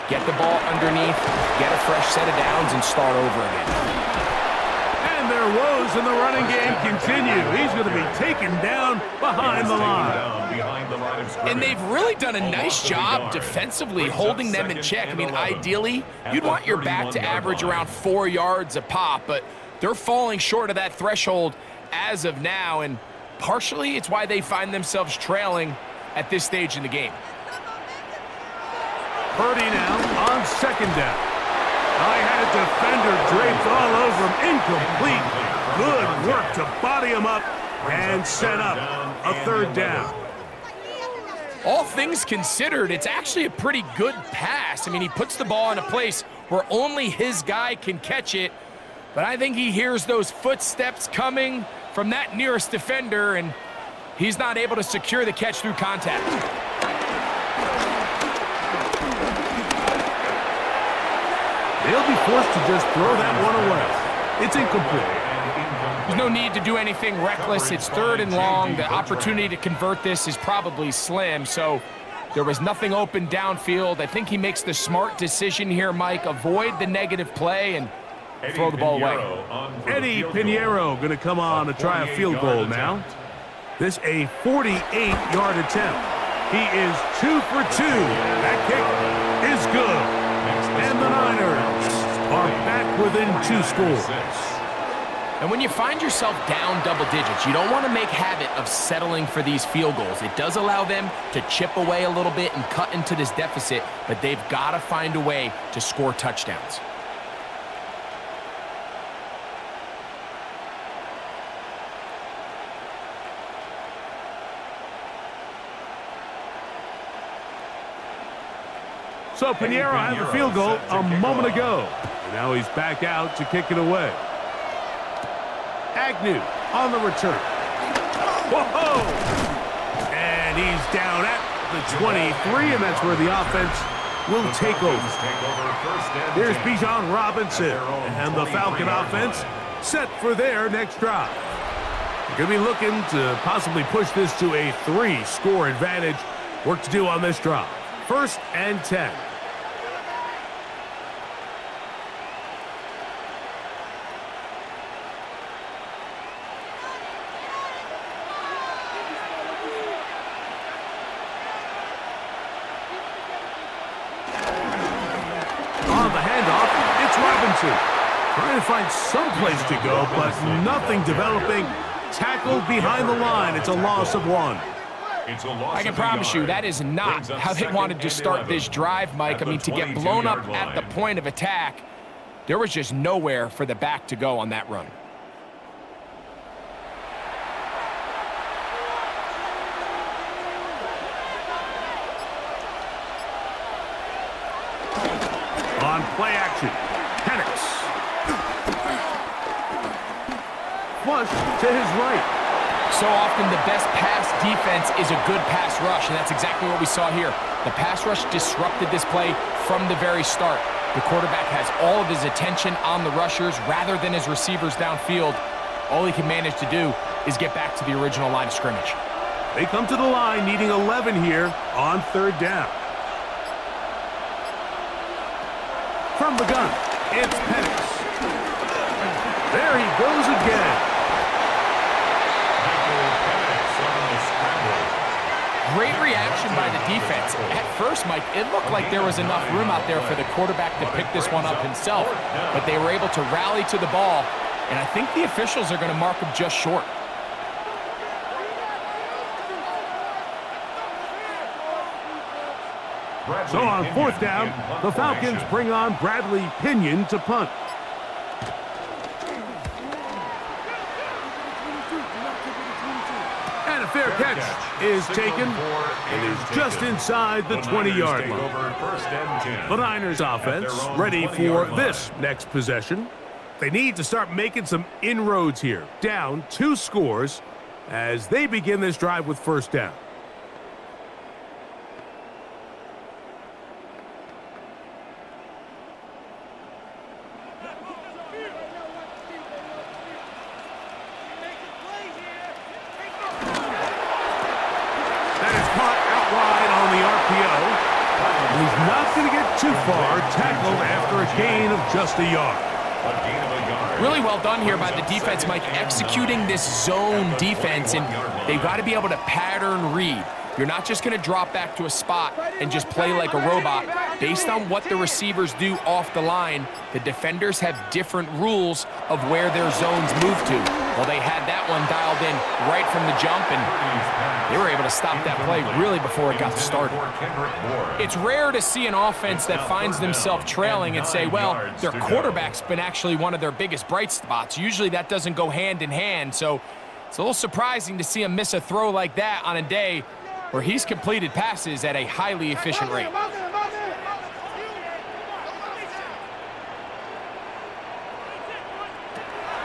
Get the ball underneath, get a fresh set of downs, and start over again. And their woes in the running game continue. He's going to be taken down behind the line. And they've really done a nice job defensively holding them in check. I mean, ideally, you'd want your back to average around 4 yards a pop, but they're falling short of that threshold as of now, and partially it's why they find themselves trailing at this stage in the game. Purdy now on 2nd down. I had defender draped all over him. Incomplete. Good work to body him up and set up a third down. All things considered, it's actually a pretty good pass. I mean, he puts the ball in a place where only his guy can catch it, but I think he hears those footsteps coming from that nearest defender, and he's not able to secure the catch through contact. They'll be forced to just throw that one away. It's incomplete. There's no need to do anything reckless. It's 3rd and long. The opportunity to convert this is probably slim, so there was nothing open downfield. I think he makes the smart decision here, Mike. Avoid the negative play and throw the ball away. Eddie Pinheiro going to come on to try a field goal now. This a 48-yard attempt. He is 2 for 2. That kick is good. And the Niners are back within 2 scores. And when you find yourself down double digits, you don't want to make habit of settling for these field goals. It does allow them to chip away a little bit and cut into this deficit, but they've got to find a way to score touchdowns. So Pinheiro had the field goal a moment ago. And now he's back out to kick it away. Agnew on the return. Whoa! And he's down at the 23, and that's where the offense will take over. Here's Bijan Robinson, and the Falcon offense set for their next drive. They're going to be looking to possibly push this to a 3-score advantage. Work to do on this drive. 1st and 10. Trying to find some place to go, but nothing developing. Tackled behind the line. It's a loss of 1. I can promise you that is not how they wanted to start this drive, Mike. I mean, to get blown up at the point of attack, there was just nowhere for the back to go on that run. On play action. Penix. Flush to his right. So often the best pass defense is a good pass rush, and that's exactly what we saw here. The pass rush disrupted this play from the very start. The quarterback has all of his attention on the rushers rather than his receivers downfield. All he can manage to do is get back to the original line of scrimmage. They come to the line needing 11 here on 3rd down. From the gun, it's Penix. There he goes again. Great reaction by the defense. At first, Mike, it looked like there was enough room out there for the quarterback to pick this one up himself, but they were able to rally to the ball, and I think the officials are going to mark him just short. So on 4th down, the Falcons bring on Bradley Pinion to punt. And a fair catch is taken and is just inside the 20-yard line. The Niners offense ready for this next possession. They need to start making some inroads here. Down 2 scores as they begin this drive with 1st down. He's not going to get too far, tackled after a gain of just a yard. Really well done here by the defense, Mike, executing this zone defense, and they've got to be able to pattern read. You're not just going to drop back to a spot and just play like a robot. Based on what the receivers do off the line, the defenders have different rules of where their zones move to. Well, they had that one dialed in right from the jump, and they were able to stop that play really before it got started. It's rare to see an offense that finds themselves trailing and say, well, their quarterback's been actually one of their biggest bright spots. Usually that doesn't go hand in hand, so it's a little surprising to see him miss a throw like that on a day where he's completed passes at a highly efficient rate.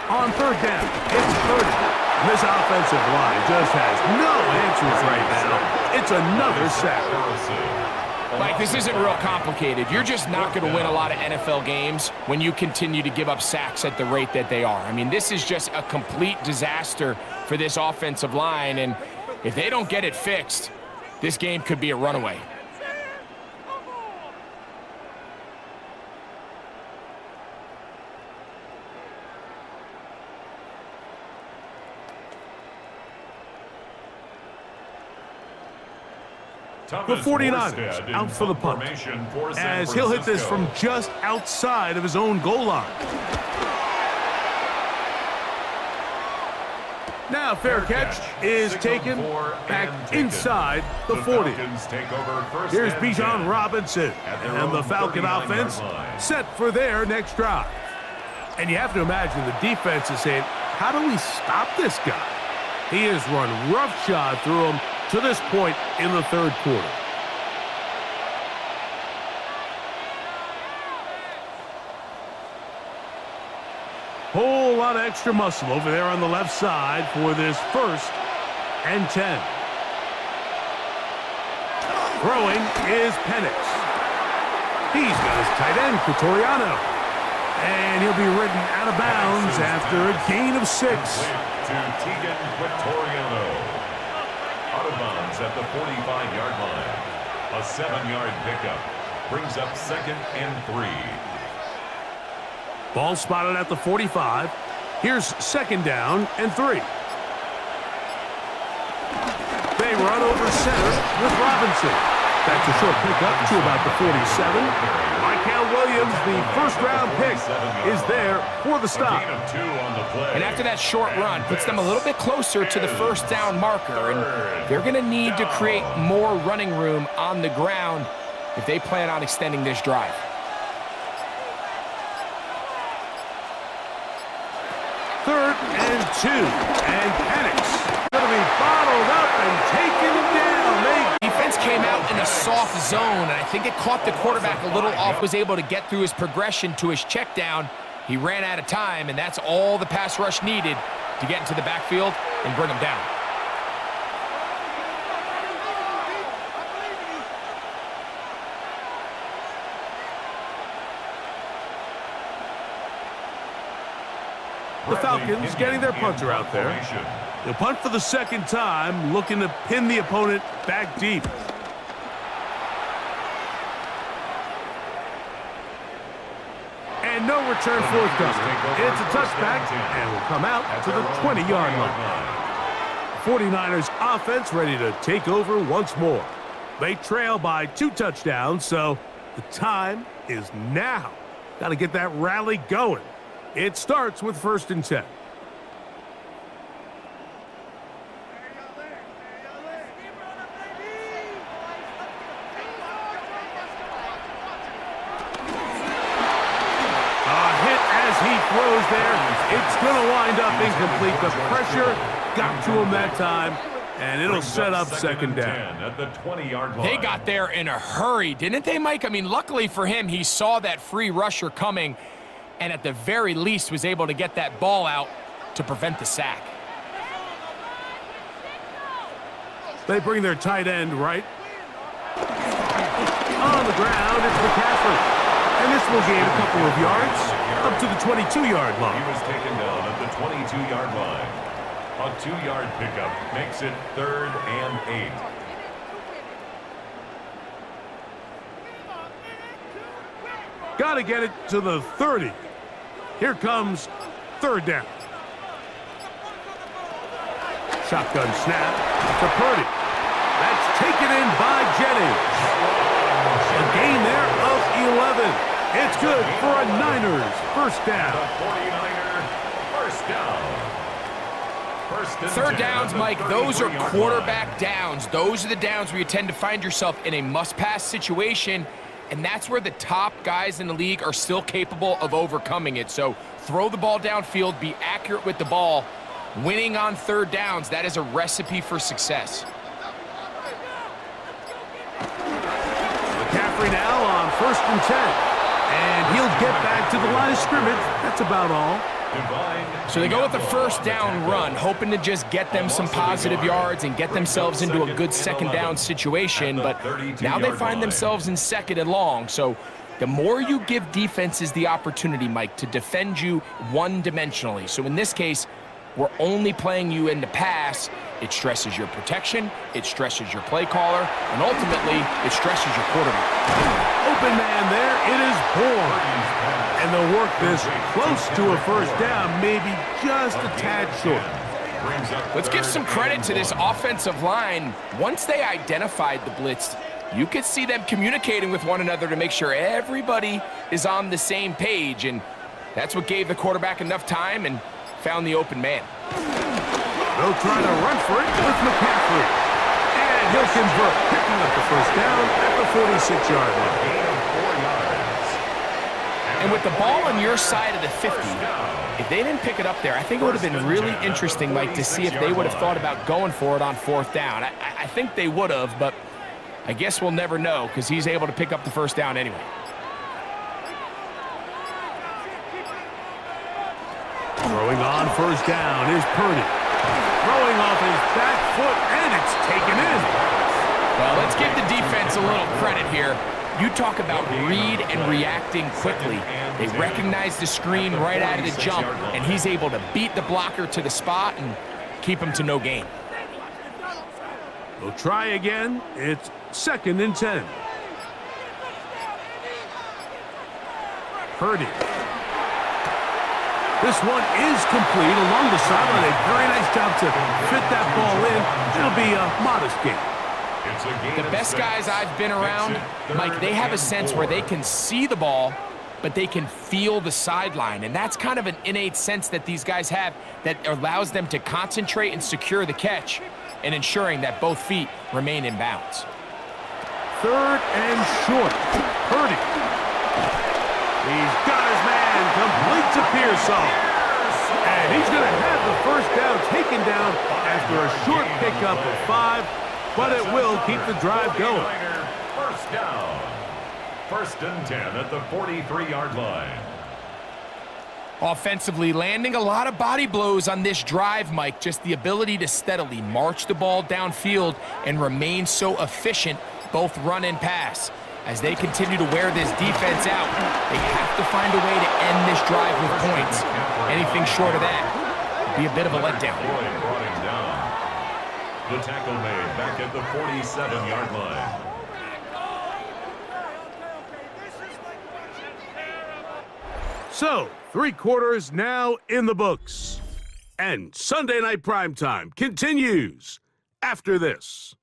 On third down, it's Purdy. This offensive line just has no answers right now. It's another sack. Mike, this isn't real complicated. You're just not going to win a lot of NFL games when you continue to give up sacks at the rate that they are. I mean, this is just a complete disaster for this offensive line, and if they don't get it fixed, this game could be a runaway. The 49ers out for the punt, as he'll hit this from just outside of his own goal line. Now fair catch is taken back inside the 40. Here's Bijan Robinson, and the Falcon offense set for their next drive. And you have to imagine the defense is saying, how do we stop this guy? He has run roughshod through him to this point in the third quarter. Whole lot of extra muscle over there on the left side for this 1st and 10. Throwing is Penix. He's got his tight end, Quitoriano. And he'll be ridden out of bounds after a gain of 6. Out of bounds at the 45-yard line. A 7-yard pickup brings up 2nd and 3. Ball spotted at the 45. Here's 2nd down and 3. They run over center with Robinson. That's a short pickup to about the 47. Michael Williams, the first-round pick, is there for the stop. And after that short run, puts them a little bit closer to the first down marker, and they're going to need to create more running room on the ground if they plan on extending this drive. Third and 2, and Penix going to be bottled up and taken down. Defense came out in a soft zone, and I think it caught the quarterback a little off. Was able to get through his progression to his check down. He ran out of time, and that's all the pass rush needed to get into the backfield and bring him down. The Falcons getting their punter out there. They'll punt for the 2nd time, looking to pin the opponent back deep. And no return forthcoming. It's a touchback, and will come out to the 20-yard line. 49ers offense ready to take over once more. They trail by 2 touchdowns, so the time is now. Got to get that rally going. It starts with 1st and 10. Throws there. It's going to wind up incomplete. The pressure got to him that time, and it'll set up 2nd down. At the 20-yard line. They got there in a hurry, didn't they, Mike? I mean, luckily for him, he saw that free rusher coming, and at the very least was able to get that ball out to prevent the sack. They bring their tight end right. On the ground, it's McCaffrey. And this will gain a couple of yards up to the 22-yard line. He was taken down at the 22-yard line. A 2-yard pickup makes it 3rd and 8. Got to get it to the 30. Here comes 3rd down. Shotgun snap to Purdy. That's taken in by Jennings. A gain there of 11. It's good for a Niners first down. The 49er first down. Third downs, Mike, those are quarterback downs. Those are the downs where you tend to find yourself in a must-pass situation, and that's where the top guys in the league are still capable of overcoming it. So throw the ball downfield, be accurate with the ball. Winning on third downs, that is a recipe for success. McCaffrey now on 1st and 10. And he'll get back to the line of scrimmage. That's about all. So they go with the first down run, hoping to just get them some positive yards and get themselves into a good second down situation, but now they find themselves in second and long. So the more you give defenses the opportunity, Mike, to defend you one-dimensionally. So in this case, we're only playing you in the pass. It stresses your protection, it stresses your play caller, and ultimately, it stresses your quarterback. Open man there, it is Bourne. And they'll work this close to a first down, maybe just a tad short. Let's give some credit to this offensive line. Once they identified the blitz, you could see them communicating with one another to make sure everybody is on the same page, and that's what gave the quarterback enough time and found the open man. They'll try to run for it with McCaffrey. And he'll convert, picking up the first down at the 46-yard line. And with the ball on your side of the 50, if they didn't pick it up there, I think it would have been really interesting, Mike, to see if they would have thought about going for it on 4th down. I think they would have, but I guess we'll never know because he's able to pick up the first down anyway. Throwing on first down is Purdy. Throwing off his back foot, and it's taken in. Well, let's give the defense a little credit here. You talk about read and reacting quickly. They recognize the screen right out of the jump, and he's able to beat the blocker to the spot and keep him to no gain. They'll try again. It's 2nd and 10. Purdy. This one is complete along the sideline. A very nice job to fit that ball in. It'll be a modest gain. The best guys I've been around, Mike, they have a sense where they can see the ball, but they can feel the sideline. And that's kind of an innate sense that these guys have that allows them to concentrate and secure the catch and ensuring that both feet remain in bounds. 3rd and short. Purdy. He's got his man complete to Pearsall. And he's going to have the first down taken down after a short pickup of 5. But it will keep the drive going. First down. 1st and 10 at the 43-yard line. Offensively, landing a lot of body blows on this drive, Mike. Just the ability to steadily march the ball downfield and remain so efficient, both run and pass. As they continue to wear this defense out, they have to find a way to end this drive with points. Anything short of that would be a bit of a letdown. The tackle made back at the 47-yard line. So, 3 quarters now in the books. And Sunday Night Primetime continues after this.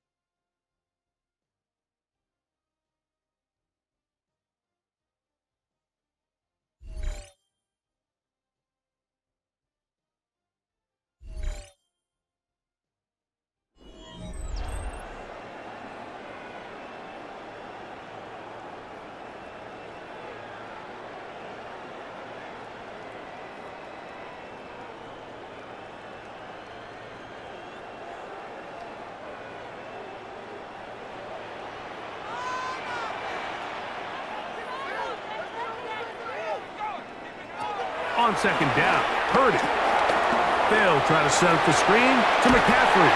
On 2nd down, Purdy. They'll try to set up the screen to McCaffrey.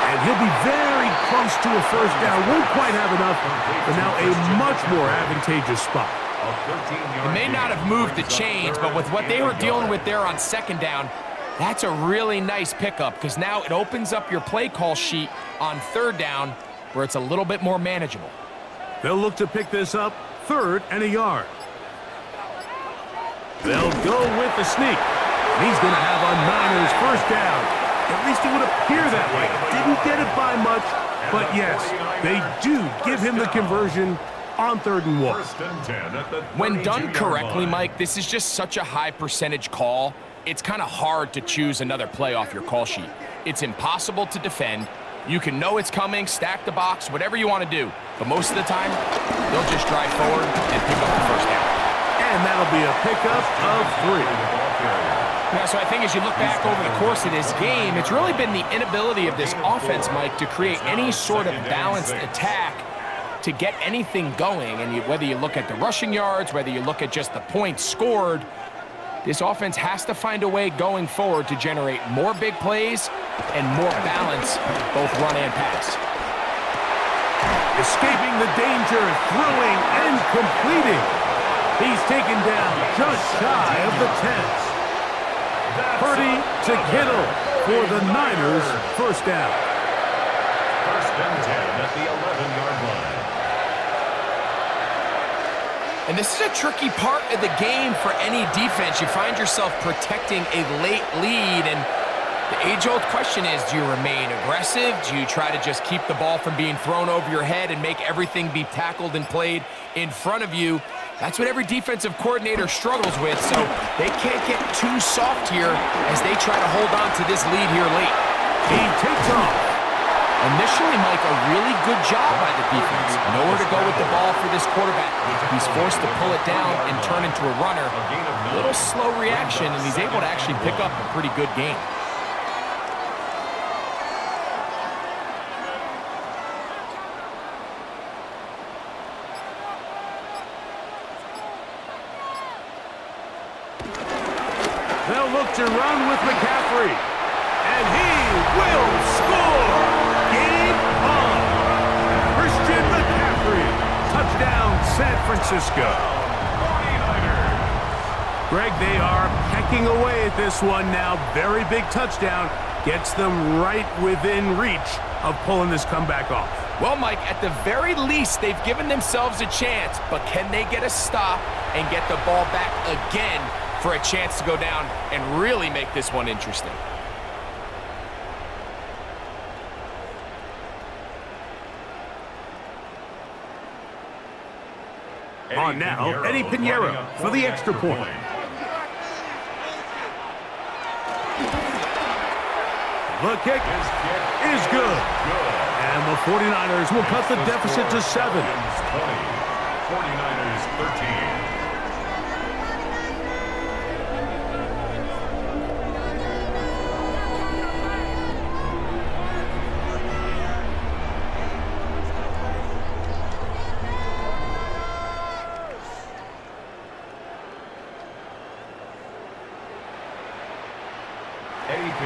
And he'll be very close to a first down. Won't quite have enough, but now a much more advantageous spot. It may not have moved the chains, but with what they were dealing with there on 2nd down, that's a really nice pickup because now it opens up your play call sheet on 3rd down where it's a little bit more manageable. They'll look to pick this up 3rd and a yard. They'll go with the sneak. He's going to have a Niners first down At least it would appear that way. Didn't get it by much, but yes, they do give him the conversion on 3rd and 1. First and 10 at the When done 32-yard correctly, line. Mike, this is just such a high percentage call. It's kind of hard to choose another play off your call sheet. It's impossible to defend. You can know it's coming, stack the box, whatever you want to do. But most of the time, they'll just drive forward and pick up the first down. And that'll be a pickup of 3. Yeah, so I think as you look back over the course of this game, it's really been the inability of this offense, Mike, to create any sort of balanced attack to get anything going. And whether you look at the rushing yards, whether you look at just the points scored, this offense has to find a way going forward to generate more big plays and more balance, both run and pass. Escaping the danger, throwing and completing. He's taken down just shy of the 10. Purdy to Kittle for the Niners, first down. First and 10 at the 11-yard line. And this is a tricky part of the game for any defense. You find yourself protecting a late lead, and the age-old question is, do you remain aggressive? Do you try to just keep the ball from being thrown over your head and make everything be tackled and played in front of you? That's what every defensive coordinator struggles with, so they can't get too soft here as they try to hold on to this lead here late. He takes off. Initially, Mike, a really good job by the defense. Nowhere to go with the ball for this quarterback. He's forced to pull it down and turn into a runner. A little slow reaction, and he's able to actually pick up a pretty good game. They'll look to run with McCaffrey. And he will score! Game on! Christian McCaffrey. Touchdown, San Francisco. 49ers. Greg, they are pecking away at this one now. Very big touchdown. Gets them right within reach of pulling this comeback off. Well, Mike, at the very least, they've given themselves a chance, but can they get a stop and get the ball back again for a chance to go down and really make this one interesting? On now, Eddie Pinheiro for the extra point. The kick is good. And the 49ers will cut the deficit to 7. 20, 49ers 13.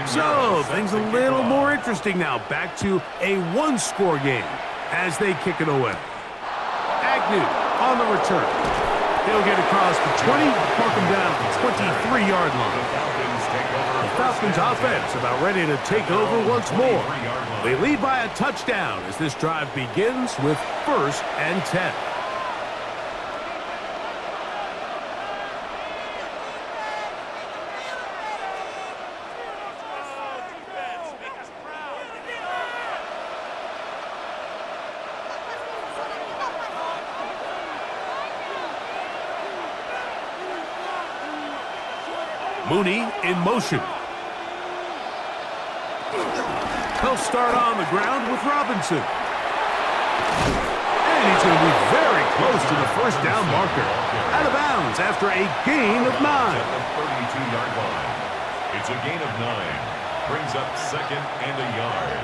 So, things a little more interesting now. Back to a one-score game as they kick it away. Agnew on the return. He'll get across the 20, mark him down at the 23-yard line. The Falcons offense about ready to take over once more. They lead by a touchdown as this drive begins with 1st and 10. Mooney in motion. He'll start on the ground with Robinson. And he's going to be very close to the first down marker. Out of bounds after a gain of 9. At the 32-yard line. It's a gain of 9. Brings up 2nd and a yard.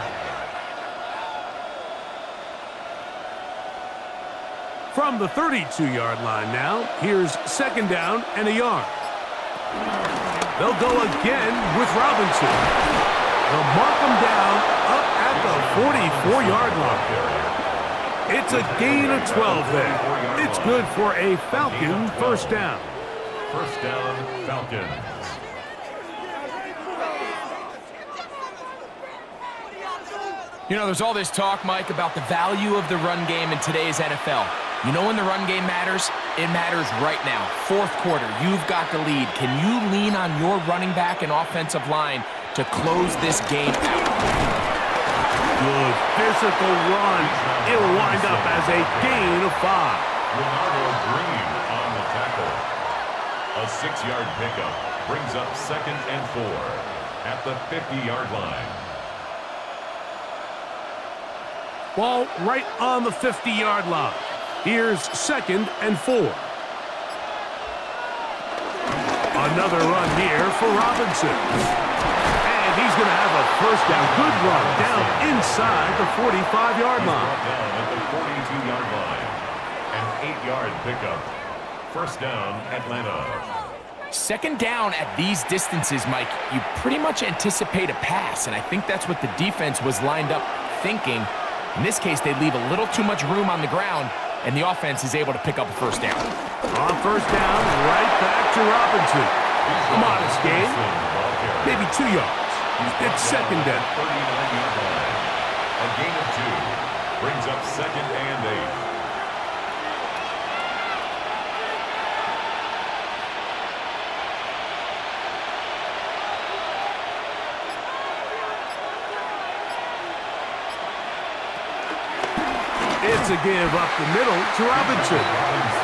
From the 32-yard line now, here's 2nd down and a yard. They'll go again with Robinson. They'll mark him down up at the 44-yard line. It's a gain of 12 there. It's good for a Falcon first down. First down, Falcons. You know, there's all this talk, Mike, about the value of the run game in today's NFL. You know when the run game matters? It matters right now. 4th quarter, you've got the lead. Can you lean on your running back and offensive line to close this game out. Good physical run. It'll wind up as a gain of 5. Leonardo Green on the tackle. A 6-yard pickup brings up 2nd and 4 at the 50-yard line. Ball right on the 50-yard line. Here's 2nd and 4. Another run here for Robinson. And he's going to have a first down. Good run down inside the 45-yard line. Down at the 42-yard line. An 8-yard pickup. First down, Atlanta. 2nd down at these distances, Mike, you pretty much anticipate a pass, and I think that's what the defense was lined up thinking. In this case, they leave a little too much room on the ground, and the offense is able to pick up a first down. On first down, right back to Robinson. A modest gain, maybe 2 yards. It's 2nd down. 39-yard line. A gain of 2 brings up 2nd and 8. It's a give up the middle to Robinson.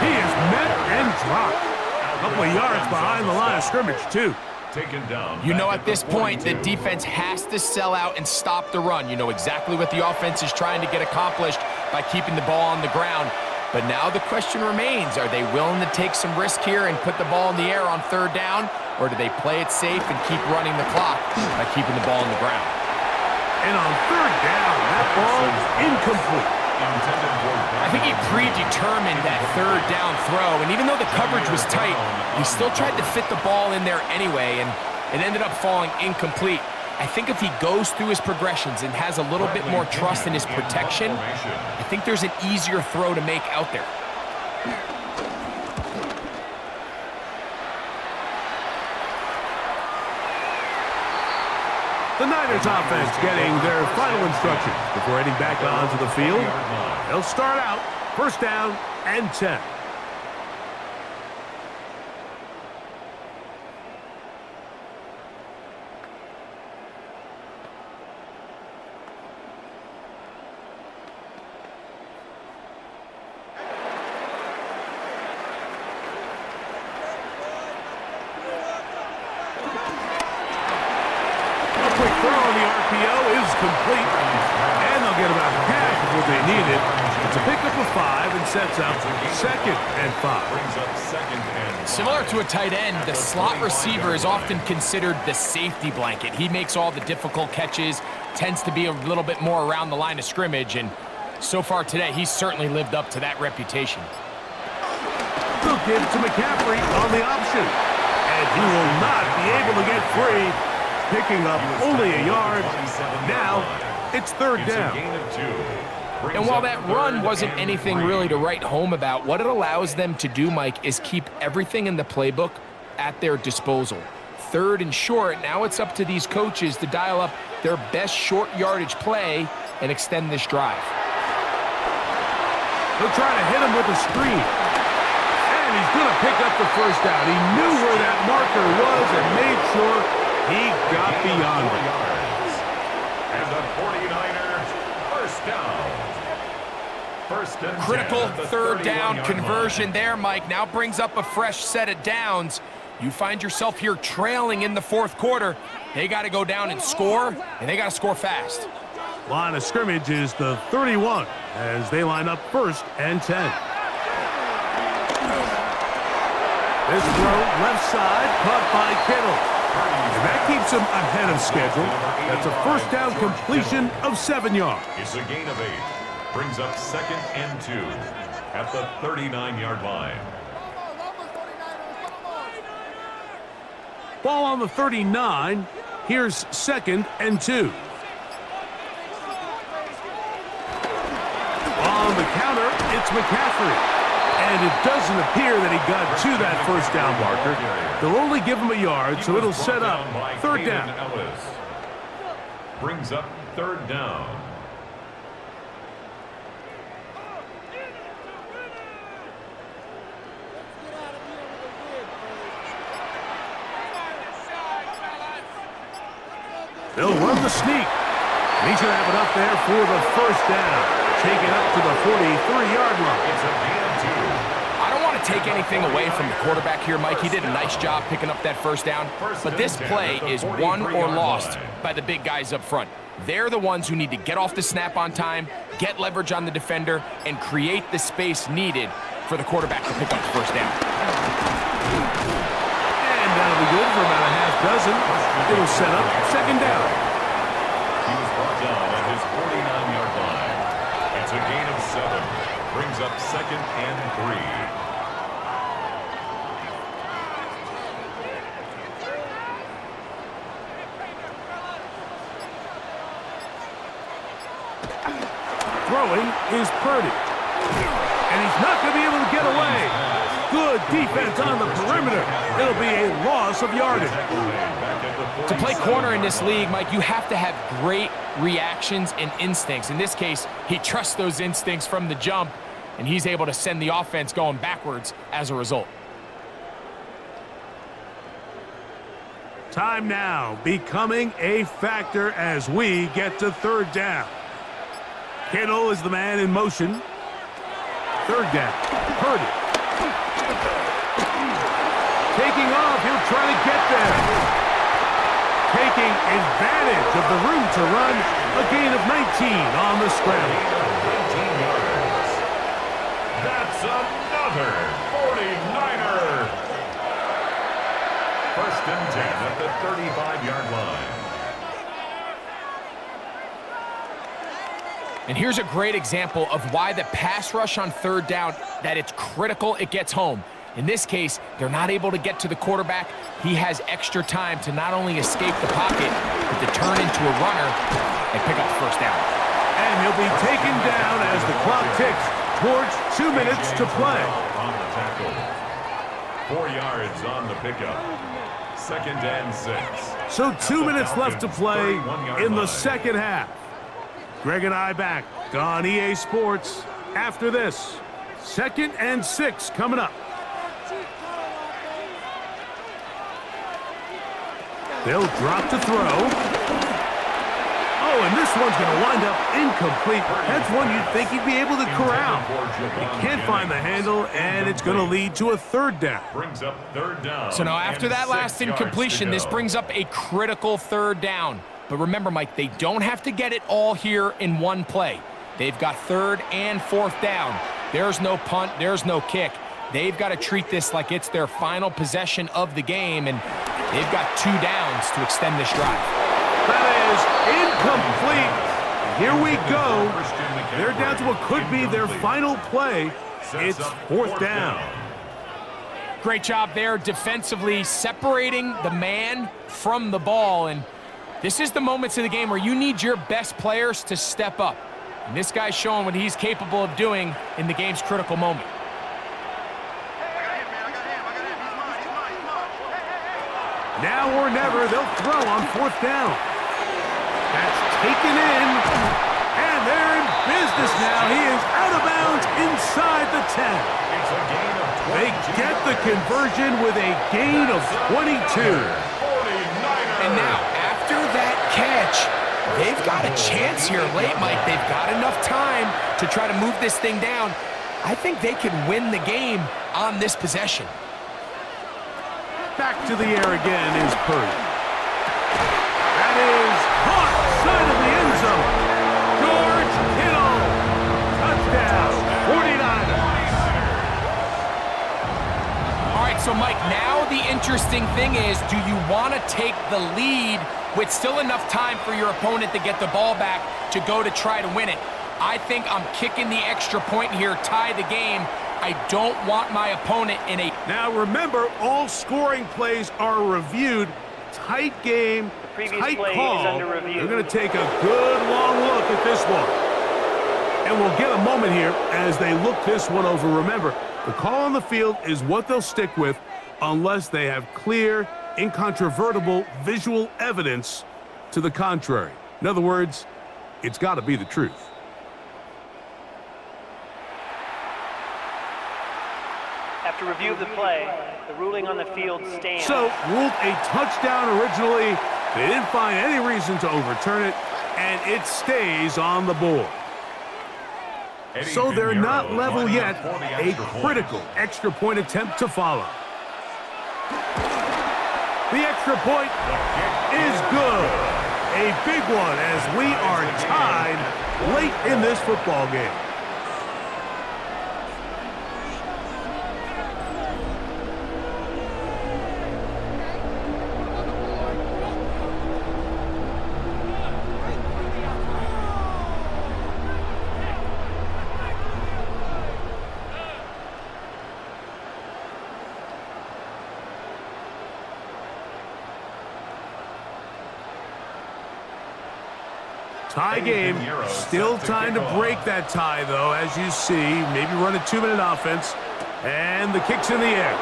He is met and dropped. A couple of yards behind the line of scrimmage, too. Taken down. You know, at this point, the defense has to sell out and stop the run. You know exactly what the offense is trying to get accomplished by keeping the ball on the ground. But now the question remains, are they willing to take some risk here and put the ball in the air on 3rd down? Or do they play it safe and keep running the clock by keeping the ball on the ground? And on 3rd down, that ball is incomplete. I think he predetermined that 3rd down throw, and even though the coverage was tight, he still tried to fit the ball in there anyway, and it ended up falling incomplete. I think if he goes through his progressions and has a little bit more trust in his protection, I think there's an easier throw to make out there. The Niners offense getting their final instructions before heading back onto the field. They'll start out first down and 10. Quick throw on the RPO is complete, and they'll get about half of what they needed. It's a pickup of 5 and sets up 2nd and 5. Brings up 2nd and 5. Similar to a tight end, the slot receiver is often considered the safety blanket. He makes all the difficult catches, tends to be a little bit more around the line of scrimmage, and so far today, he's certainly lived up to that reputation. They'll give it to McCaffrey on the option, and he will not be able to get free. Picking up only a yard. Now it's 3rd down. And while that run wasn't anything really to write home about, what it allows them to do, Mike, is keep everything in the playbook at their disposal. 3rd and short, now it's up to these coaches to dial up their best short yardage play and extend this drive. They'll try to hit him with a screen. And he's going to pick up the first down. He knew where that marker was and made sure he got beyond it. And the 49ers first down. First and Critical 10 at the 3rd down 31-yard conversion line. there, Mike. Now brings up a fresh set of downs. You find yourself here trailing in the 4th quarter. They got to go down and score, and they got to score fast. Line of scrimmage is the 31 as they line up 1st and 10. This throw left side caught by Kittle. And that keeps him ahead of schedule. That's a first down completion of 7 yards. It's a gain of 8. Brings up 2nd and 2 at the 39-yard line. Ball on the 39. Here's 2nd and 2. On the counter, it's McCaffrey. And it doesn't appear that he got to that first down marker. They'll only give him a yard, so it'll set up 3rd down. Ellis. Brings up 3rd down. They'll run the sneak. And he should have it up there for the first down. Take it up to the 43-yard line. It's a gain of 2. I don't want to take anything away from the quarterback here, Mike. He did a nice job picking up that first down. But this play is won or lost by the big guys up front. They're the ones who need to get off the snap on time, get leverage on the defender, and create the space needed for the quarterback to pick up the first down. And that'll be good for about a half dozen. It'll set up second down. He was brought down at his 49-yard line. It's a gain of 7. Brings up second and 3. Throwing is Purdy. And he's not going to be able to get away. Good defense on the perimeter. It'll be a loss of yardage. To play corner in this league, Mike, you have to have great reactions and instincts. In this case, he trusts those instincts from the jump, and he's able to send the offense going backwards as a result. Time now becoming a factor as we get to third down. Kittle is the man in motion. Third down. Purdy. Taking off. He'll try to get there. Taking advantage of the room to run. A gain of 19 on the scramble. 19 yards. That's another 49er. First and 10 at the 35-yard line. And here's a great example of why the pass rush on third down, that it's critical it gets home. In this case, they're not able to get to the quarterback. He has extra time to not only escape the pocket, but to turn into a runner and pick up the first down. And he'll be taken down as the clock ticks towards 2 minutes to play. On the tackle. 4 yards on the pickup. Second and 6. So 2 minutes left to play in the second half. Greg and I back on EA Sports after this. Second and 6 coming up. They'll drop to throw. Oh, and this one's going to wind up incomplete. That's one you'd think he'd be able to corral. He can't find the handle, and it's going to lead to a third down. Brings up third down. So now after that last incompletion, this brings up a critical third down. But remember, Mike, they don't have to get it all here in one play. They've got third and fourth down. There's no punt. There's no kick. They've got to treat this like it's their final possession of the game, and they've got 2 downs to extend this drive. That is incomplete. Here we go. They're down to what could be their final play. It's fourth down. Great job there defensively, separating the man from the ball, and this is the moments of the game where you need your best players to step up. And this guy's showing what he's capable of doing in the game's critical moment. Now or never, they'll throw on fourth down. That's taken in, and they're in business now. He is out of bounds inside the 10. It's a gain of 22. They get the conversion with a gain of 22. 49ers. And now, after that catch, they've got a chance here late, Mike. They've got enough time to try to move this thing down. I think they can win the game on this possession. Back to the air again is Purdy. That is caught side of the end zone. George Kittle. Touchdown. 49ers. All right, so Mike, now the interesting thing is, do you want to take the lead with still enough time for your opponent to get the ball back to go to try to win it? I think I'm kicking the extra point here, tie the game. I don't want my opponent in a... Now remember, all scoring plays are reviewed. Tight game, tight call. They're going to take a good long look at this one. And we'll get a moment here as they look this one over. Remember, the call on the field is what they'll stick with unless they have clear, incontrovertible visual evidence to the contrary. In other words, it's got to be the truth. After review of the play, the ruling on the field stands. So, ruled a touchdown originally, They didn't find any reason to overturn it, and it stays on the board. So they're not level yet. A critical extra point attempt to follow. The extra point is good. A big one as we are tied late in this football game. Tie game. Still time to break that tie, though, as you see. Maybe run a 2-minute offense. And the kick's in the air.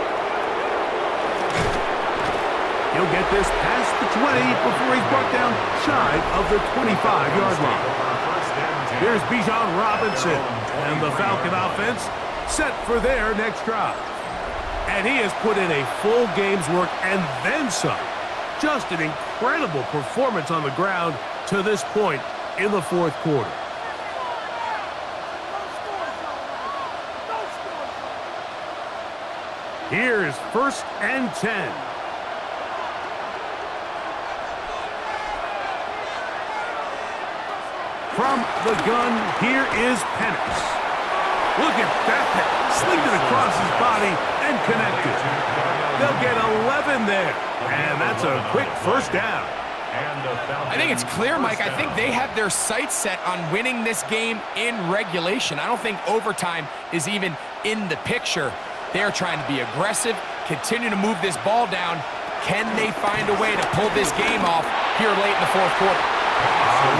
He'll get this past the 20 before he's brought down shy of the 25-yard line. Here's Bijan Robinson and the Falcon offense set for their next drive. And he has put in a full game's work and then some. Just an incredible performance on the ground to this point in the fourth quarter. Here's 1st and 10. From the gun, here is Penix. Look at that. Slinged it across his body and connected. They'll get 11 there. And that's a quick first down. I think it's clear, Mike. I think they have their sights set on winning this game in regulation. I don't think overtime is even in the picture. They're trying to be aggressive, continue to move this ball down. Can they find a way to pull this game off here late in the fourth quarter?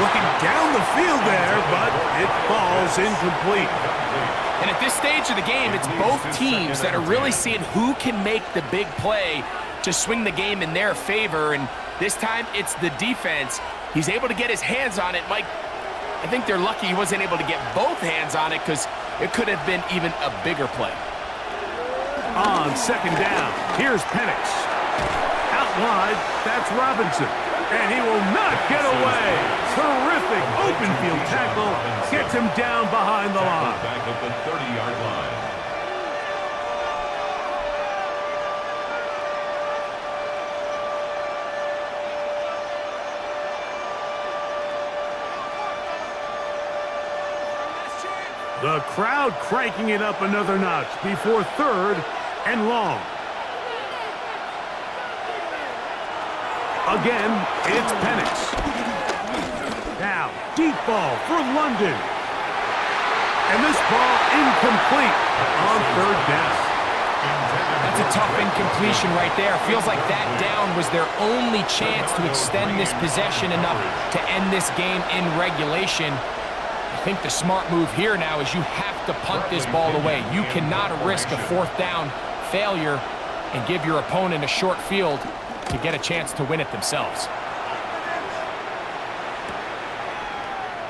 Looking down the field there, but it falls incomplete. And at this stage of the game, it's both teams that are really seeing who can make the big play to swing the game in their favor. And this time, it's the defense. He's able to get his hands on it. Mike, I think they're lucky he wasn't able to get both hands on it because it could have been even a bigger play. On 2nd down, here's Penix. Out wide, that's Robinson. And he will not get away. Terrific open field tackle. Gets him down behind the line. Back at the 30-yard line. The crowd cranking it up another notch before 3rd and long. Again, it's Penix. Now, deep ball for London. And this ball incomplete on 3rd down. That's a tough incompletion right there. Feels like that down was their only chance to extend this possession enough to end this game in regulation. I think the smart move here now is you have to punt this ball away. You cannot risk a 4th down failure and give your opponent a short field to get a chance to win it themselves.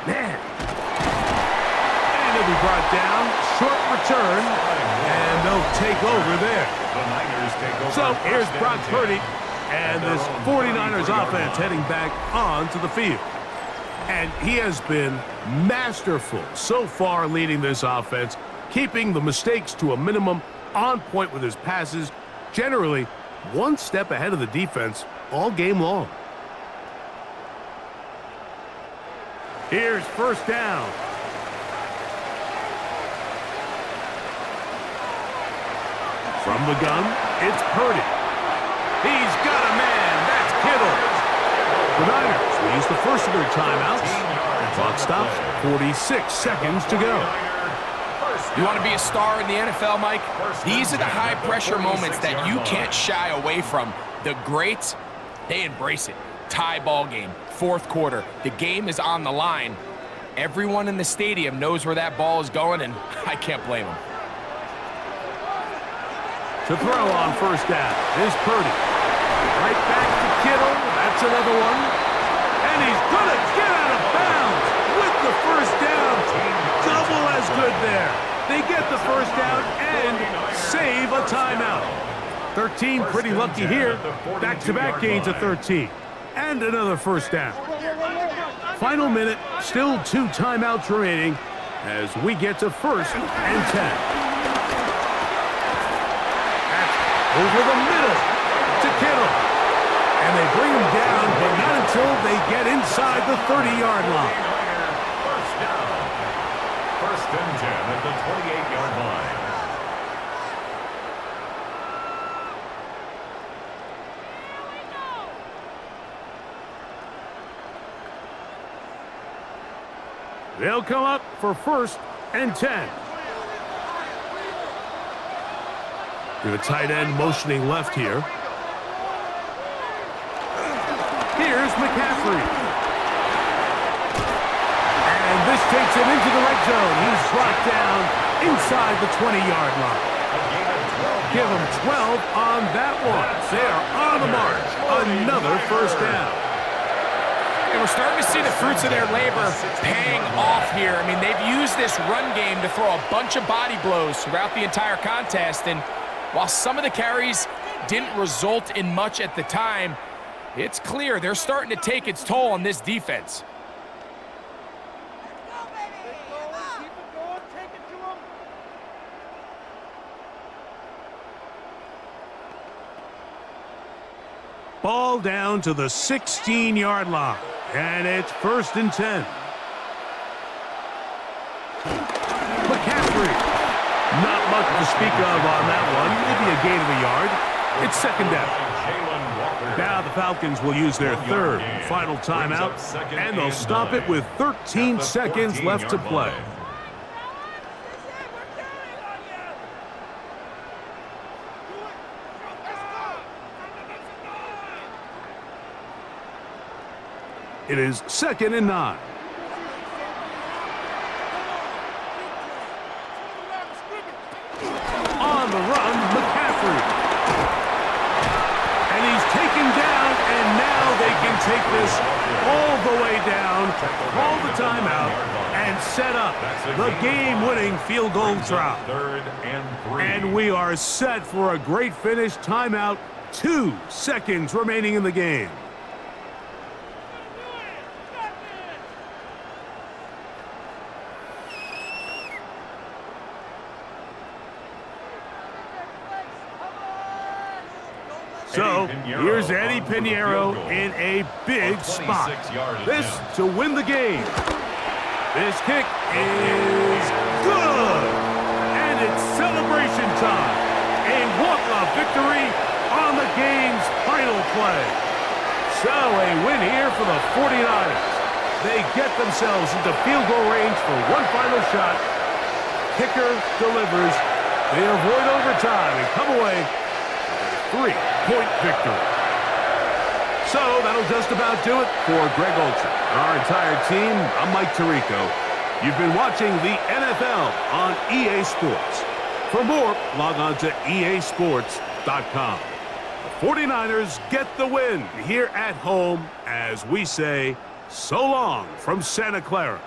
Man. And he'll be brought down. Short return. And they'll take over there. So here's Brock Purdy. And this 49ers offense heading back onto the field. And he has been masterful so far leading this offense, keeping the mistakes to a minimum, on point with his passes, generally one step ahead of the defense all game long. Here's 1st down. From the gun, it's Purdy. He's got a man. That's Kittle. The Niners will use the first of their timeouts. Clock stops, 46 seconds to go. You want to be a star in the NFL, Mike? These are the high-pressure moments that you can't shy away from. The greats, they embrace it. Tie ball game, 4th quarter. The game is on the line. Everyone in the stadium knows where that ball is going, and I can't blame them. To throw on 1st down is Purdy. Right back to Kittle. That's another one. And he's going to get out of bounds with the 1st down. Double as good there. They get the 1st down and save a timeout. 13 pretty lucky here. Back-to-back gains of 13. And another first down. Final minute, still 2 timeouts remaining as we get to 1st and 10. That's over the middle to Kittle. And they bring him down, but not until they get inside the 30-yard line. First down. 1st and 10 at the 28-yard line. They'll come up for 1st and 10. The tight end motioning left here. Here's McCaffrey. And this takes him into the red zone. He's brought down inside the 20-yard line. Give him 12 on that one. They are on the march. Another first down. And we're starting to see the fruits of their labor paying off here. I mean, they've used this run game to throw a bunch of body blows throughout the entire contest. And while some of the carries didn't result in much at the time, it's clear they're starting to take its toll on this defense. Ball down to the 16-yard line. And it's 1st and 10. McCaffrey. Not much to speak of on that one. Maybe a gain of a yard. It's 2nd down. Now the Falcons will use their 3rd and final timeout, and they'll stop it with 13 seconds left to play. It is 2nd and 9. On the run, McCaffrey. And he's taken down, and now they can take this all the way down, call the timeout, and set up the game-winning field goal try. 3rd and 3. And we are set for a great finish. Timeout, 2 seconds remaining in the game. So, here's Eddie Pinheiro in a big spot. This to win the game. This kick is good. And it's celebration time. A walk-off victory on the game's final play. So, a win here for the 49ers. They get themselves into field goal range for one final shot. Kicker delivers. They avoid overtime and come away with a 3-point victory. So that'll just about do it for Greg Olsen and our entire team. I'm Mike Tirico. You've been watching the NFL on EA Sports. For more, log on to easports.com. The 49ers get the win here at home as we say so long from Santa Clara.